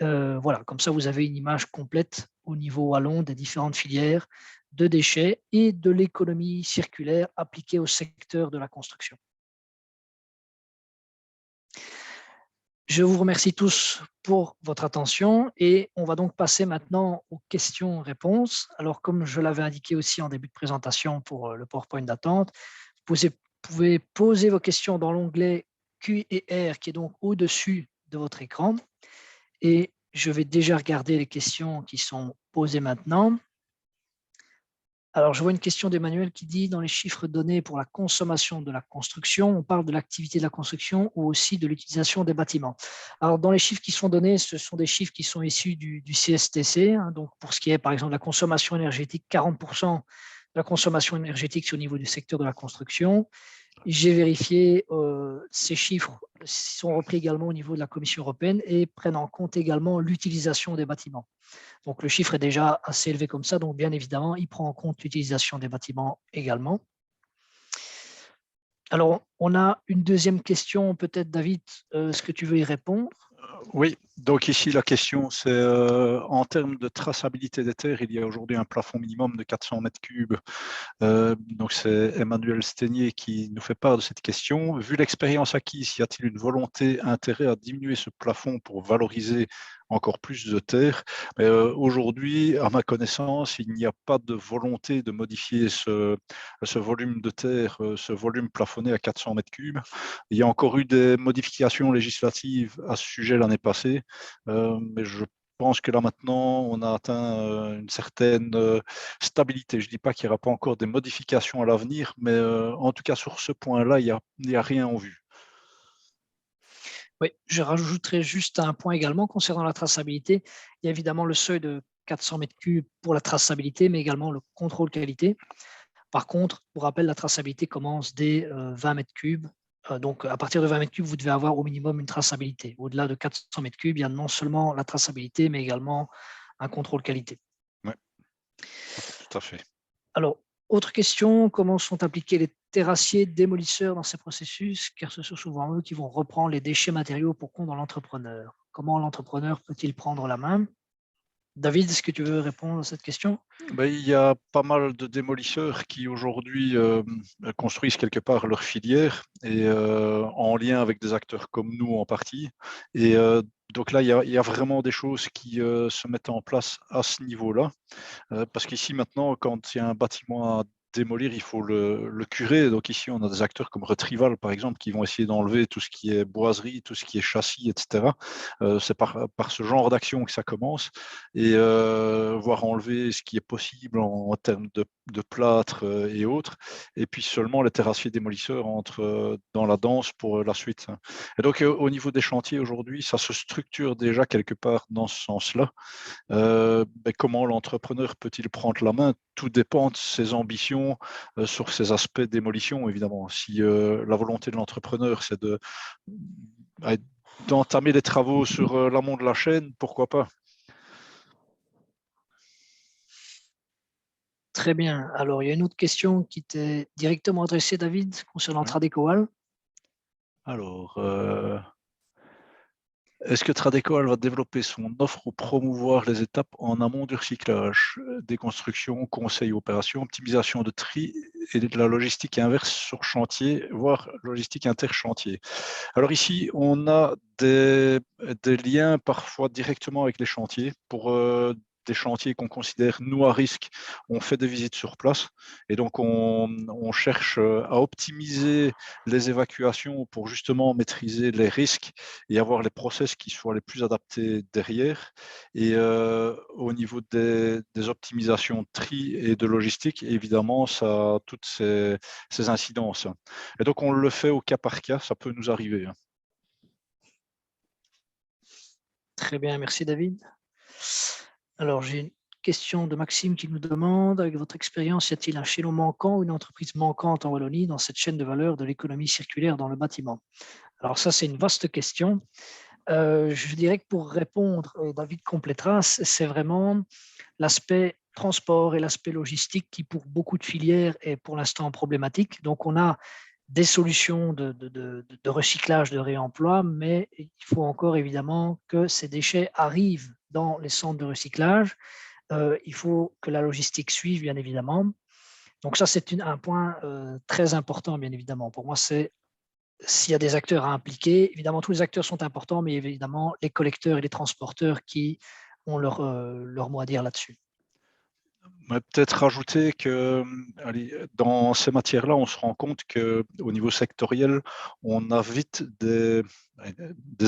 Voilà, comme ça, vous avez une image complète au niveau wallon des différentes filières de déchets et de l'économie circulaire appliquée au secteur de la construction. Je vous remercie tous pour votre attention et on va donc passer maintenant aux questions-réponses. Alors, comme je l'avais indiqué aussi en début de présentation pour le PowerPoint d'attente, vous pouvez poser vos questions dans l'onglet Q&R qui est donc au-dessus de votre écran. Et je vais déjà regarder les questions qui sont posées maintenant. Alors, je vois une question d'Emmanuel qui dit, dans les chiffres donnés pour la consommation de la construction, on parle de l'activité de la construction ou aussi de l'utilisation des bâtiments. Alors, dans les chiffres qui sont donnés, ce sont des chiffres qui sont issus du CSTC. Hein, donc, pour ce qui est, par exemple, de la consommation énergétique, 40% de la consommation énergétique, c'est au niveau du secteur de la construction. J'ai vérifié, ces chiffres sont repris également au niveau de la Commission européenne et prennent en compte également l'utilisation des bâtiments. Donc, le chiffre est déjà assez élevé comme ça. Donc, bien évidemment, il prend en compte l'utilisation des bâtiments également. Alors, on a une deuxième question, peut-être, David, est-ce que tu veux y répondre? Oui, donc ici la question c'est en termes de traçabilité des terres, il y a aujourd'hui un plafond minimum de 400 mètres cubes. Donc c'est Emmanuel Stenier qui nous fait part de cette question. Vu l'expérience acquise, y a-t-il une volonté, intérêt à diminuer ce plafond pour valoriser encore plus de terres? Aujourd'hui, à ma connaissance, il n'y a pas de volonté de modifier ce volume de terre, ce volume plafonné à 400 mètres cubes. Il y a encore eu des modifications législatives à ce sujet l'année passée, mais je pense que là maintenant, on a atteint une certaine stabilité. Je ne dis pas qu'il n'y aura pas encore des modifications à l'avenir, mais en tout cas sur ce point-là, il n'y a rien en vue. Oui, je rajouterai juste un point également concernant la traçabilité. Il y a évidemment le seuil de 400 mètres cubes pour la traçabilité, mais également le contrôle qualité. Par contre, pour rappel, la traçabilité commence dès 20 mètres cubes. Donc, à partir de 20 mètres cubes, vous devez avoir au minimum une traçabilité. Au-delà de 400 mètres cubes, il y a non seulement la traçabilité, mais également un contrôle qualité. Oui, tout à fait. Alors, autre question, comment sont impliqués les terrassiers démolisseurs dans ces processus, car ce sont souvent eux qui vont reprendre les déchets matériaux pour compte dans l'entrepreneur. Comment l'entrepreneur peut-il prendre la main? David, est-ce que tu veux répondre à cette question? Il y a pas mal de démolisseurs qui aujourd'hui construisent quelque part leur filière et en lien avec des acteurs comme nous en partie. Et donc là, il y a vraiment des choses qui se mettent en place à ce niveau-là. Parce qu'ici maintenant, quand il y a un bâtiment à démolir, il faut le curer. Donc ici, on a des acteurs comme Retrival, par exemple, qui vont essayer d'enlever tout ce qui est boiserie, tout ce qui est châssis, etc. C'est par ce genre d'action que ça commence. Et voir enlever ce qui est possible en termes de plâtre et autres. Et puis seulement les terrassiers démolisseurs entrent dans la danse pour la suite. Et donc au niveau des chantiers aujourd'hui, ça se structure déjà quelque part dans ce sens-là. Comment l'entrepreneur peut-il prendre la main? Tout dépend de ses ambitions sur ces aspects démolition, évidemment. Si la volonté de l'entrepreneur, c'est d'entamer les travaux sur l'amont de la chaîne, pourquoi pas? Très bien. Alors, il y a une autre question qui t'est directement adressée, David, concernant Oui. Tradecoal. Alors, est-ce que Tradecoal va développer son offre ou promouvoir les étapes en amont du recyclage, déconstruction, conseil, opération, optimisation de tri et de la logistique inverse sur chantier, voire logistique interchantier? Alors ici, on a des liens parfois directement avec les chantiers pour des chantiers qu'on considère, nous, à risque, on fait des visites sur place. Et donc, on cherche à optimiser les évacuations pour justement maîtriser les risques et avoir les process qui soient les plus adaptés derrière. Et au niveau des optimisations de tri et de logistique, évidemment, ça a toutes ces incidences. Et donc, on le fait au cas par cas, ça peut nous arriver. Très bien, merci David. Alors, j'ai une question de Maxime qui nous demande, avec votre expérience, y a-t-il un chaînon manquant ou une entreprise manquante en Wallonie dans cette chaîne de valeur de l'économie circulaire dans le bâtiment? Alors ça, c'est une vaste question. Je dirais que pour répondre, David complétera, c'est vraiment l'aspect transport et l'aspect logistique qui, pour beaucoup de filières, est pour l'instant problématique. Donc, on a des solutions de recyclage, de réemploi, mais il faut encore évidemment que ces déchets arrivent dans les centres de recyclage. Il faut que la logistique suive, bien évidemment. Donc ça, c'est un point très important, bien évidemment. Pour moi, c'est s'il y a des acteurs à impliquer, évidemment, tous les acteurs sont importants, mais évidemment, les collecteurs et les transporteurs qui ont leur mot à dire là-dessus. Peut-être rajouter que allez, dans ces matières-là, on se rend compte qu'au niveau sectoriel, on a vite des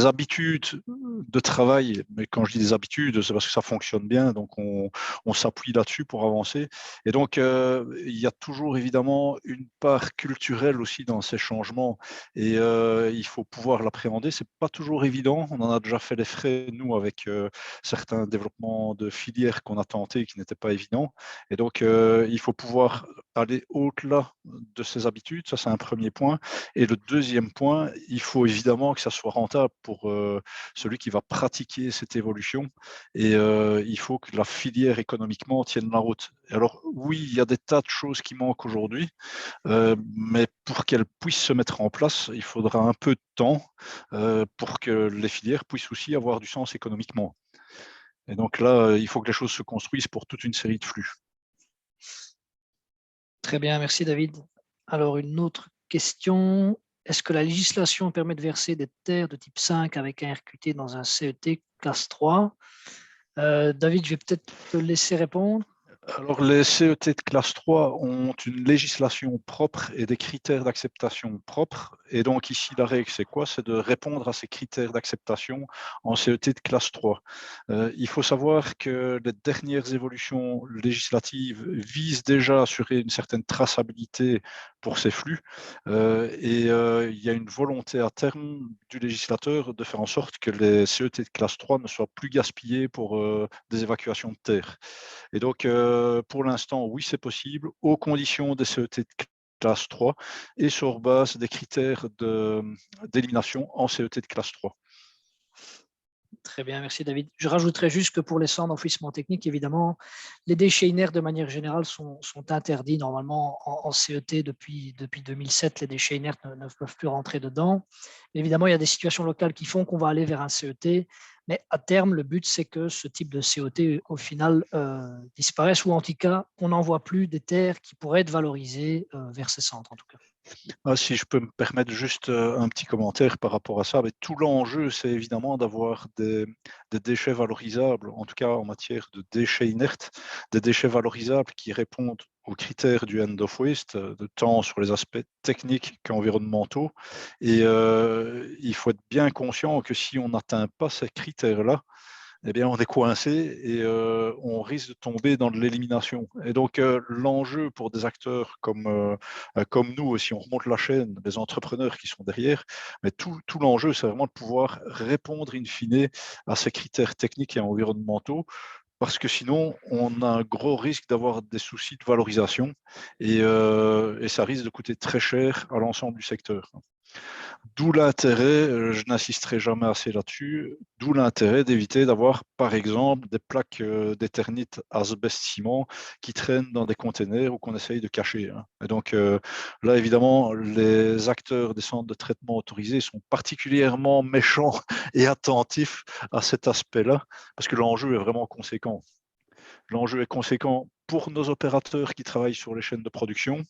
habitudes de travail. Mais quand je dis des habitudes, c'est parce que ça fonctionne bien, donc on s'appuie là-dessus pour avancer. Et donc, il y a toujours évidemment une part culturelle aussi dans ces changements et il faut pouvoir l'appréhender. C'est pas toujours évident. On en a déjà fait les frais, nous, avec certains développements de filières qu'on a tentés qui n'étaient pas évidents. Et donc, il faut pouvoir aller au-delà de ses habitudes. Ça, c'est un premier point. Et le deuxième point, il faut évidemment que ça soit rentable pour celui qui va pratiquer cette évolution. Et il faut que la filière économiquement tienne la route. Alors, oui, il y a des tas de choses qui manquent aujourd'hui, mais pour qu'elles puissent se mettre en place, il faudra un peu de temps pour que les filières puissent aussi avoir du sens économiquement. Et donc là, il faut que les choses se construisent pour toute une série de flux. Très bien, merci David. Alors, une autre question. Est-ce que la législation permet de verser des terres de type 5 avec un RQT dans un CET classe 3? David, je vais peut-être te laisser répondre. Alors, les CET de classe 3 ont une législation propre et des critères d'acceptation propres. Et donc, ici, la règle, c'est quoi? C'est de répondre à ces critères d'acceptation en CET de classe 3. Il faut savoir que les dernières évolutions législatives visent déjà à assurer une certaine traçabilité pour ces flux. Il y a une volonté à terme du législateur de faire en sorte que les CET de classe 3 ne soient plus gaspillés pour des évacuations de terre. Et donc, pour l'instant, oui, c'est possible, aux conditions des CET de classe 3 et sur base des critères d'élimination en CET de classe 3. Très bien, merci David. Je rajouterais juste que pour les centres d'enfouissement technique, évidemment, les déchets inertes de manière générale sont interdits normalement en CET depuis 2007. Les déchets inertes ne peuvent plus rentrer dedans. Évidemment, il y a des situations locales qui font qu'on va aller vers un CET, mais à terme, le but, c'est que ce type de CET, au final, disparaisse ou en tout cas, qu'on n'envoie plus des terres qui pourraient être valorisées vers ces centres, en tout cas. Si je peux me permettre juste un petit commentaire par rapport à ça, mais tout l'enjeu, c'est évidemment d'avoir des déchets valorisables, en tout cas en matière de déchets inertes, des déchets valorisables qui répondent aux critères du end of waste, de tant sur les aspects techniques qu'environnementaux. Et il faut être bien conscient que si on n'atteint pas ces critères-là, eh bien, on est coincé et on risque de tomber dans de l'élimination. Et donc, l'enjeu pour des acteurs comme nous, si on remonte la chaîne, les entrepreneurs qui sont derrière, mais tout l'enjeu, c'est vraiment de pouvoir répondre in fine à ces critères techniques et environnementaux, parce que sinon, on a un gros risque d'avoir des soucis de valorisation et ça risque de coûter très cher à l'ensemble du secteur. D'où l'intérêt, je n'insisterai jamais assez là-dessus, d'où l'intérêt d'éviter d'avoir, par exemple, des plaques d'éternit asbeste-ciment qui traînent dans des containers ou qu'on essaye de cacher. Et donc là, évidemment, les acteurs des centres de traitement autorisés sont particulièrement méchants et attentifs à cet aspect-là, parce que l'enjeu est vraiment conséquent. L'enjeu est conséquent pour nos opérateurs qui travaillent sur les chaînes de production,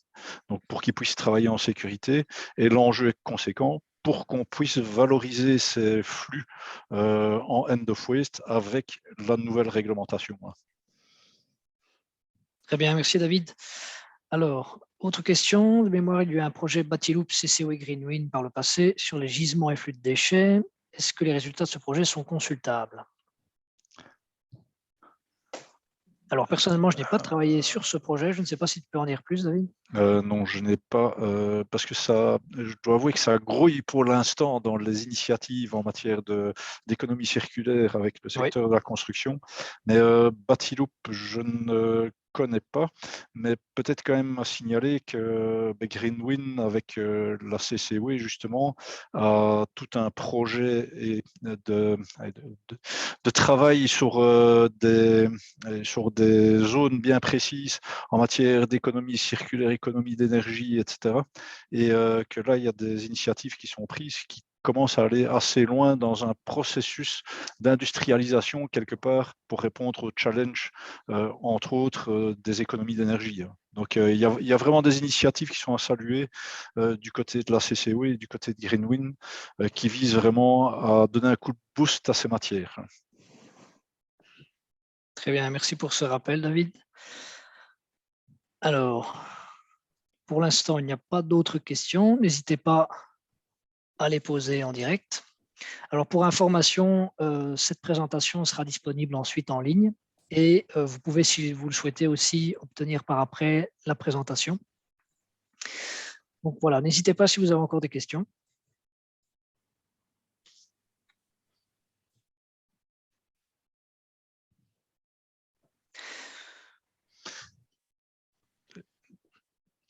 donc pour qu'ils puissent travailler en sécurité, et l'enjeu est conséquent pour qu'on puisse valoriser ces flux en end of waste avec la nouvelle réglementation. Très bien, merci David. Alors, autre question de mémoire, il y a eu un projet Batiloop CCO et Greenwind par le passé sur les gisements et flux de déchets. Est-ce que les résultats de ce projet sont consultables? Alors, personnellement, je n'ai pas travaillé sur ce projet. Je ne sais pas si tu peux en dire plus, David. Non, je n'ai pas, parce que je dois avouer que ça grouille pour l'instant dans les initiatives en matière d'économie circulaire avec le Oui, secteur de la construction. Mais Batiloop, je ne connais pas, mais peut-être quand même à signaler que Greenwind avec la CCW justement a tout un projet de travail sur des zones bien précises en matière d'économie circulaire, économie d'énergie, etc. Et que là, il y a des initiatives qui sont prises qui commencent à aller assez loin dans un processus d'industrialisation quelque part pour répondre aux challenges, entre autres, des économies d'énergie. Donc, il y a vraiment des initiatives qui sont à saluer du côté de la CCO et du côté de Greenwind qui visent vraiment à donner un coup de boost à ces matières. très bien. Merci pour ce rappel, David. Alors, pour l'instant, il n'y a pas d'autres questions. N'hésitez pas à les poser en direct. Alors, pour information, cette présentation sera disponible ensuite en ligne et vous pouvez, si vous le souhaitez aussi, obtenir par après la présentation. Donc voilà, n'hésitez pas si vous avez encore des questions.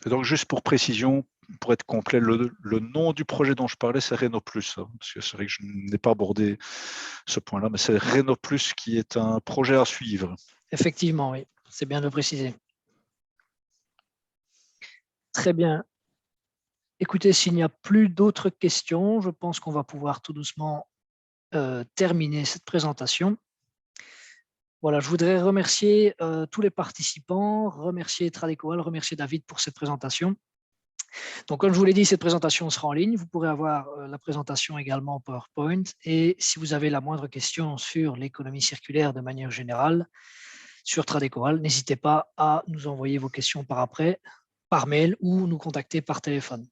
Et donc, juste pour précision, pour être complet, le nom du projet dont je parlais, c'est Renault Plus. Hein, parce que c'est vrai que je n'ai pas abordé ce point-là, mais c'est Renault Plus qui est un projet à suivre. Effectivement, oui, c'est bien de le préciser. Très bien. Écoutez, s'il n'y a plus d'autres questions, je pense qu'on va pouvoir tout doucement terminer cette présentation. Voilà, je voudrais remercier tous les participants, remercier Tradecoal, remercier David pour cette présentation. Donc, comme je vous l'ai dit, cette présentation sera en ligne. Vous pourrez avoir la présentation également en PowerPoint. Et si vous avez la moindre question sur l'économie circulaire de manière générale, sur Tradecoal, n'hésitez pas à nous envoyer vos questions par après, par mail ou nous contacter par téléphone.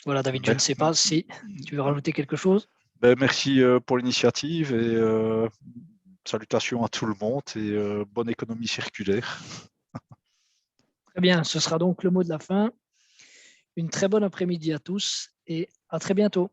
Voilà, David, je ne sais pas si tu veux rajouter quelque chose. Merci pour l'initiative et salutations à tout le monde et bonne économie circulaire. Très bien, ce sera donc le mot de la fin. Une très bonne après-midi à tous et à très bientôt.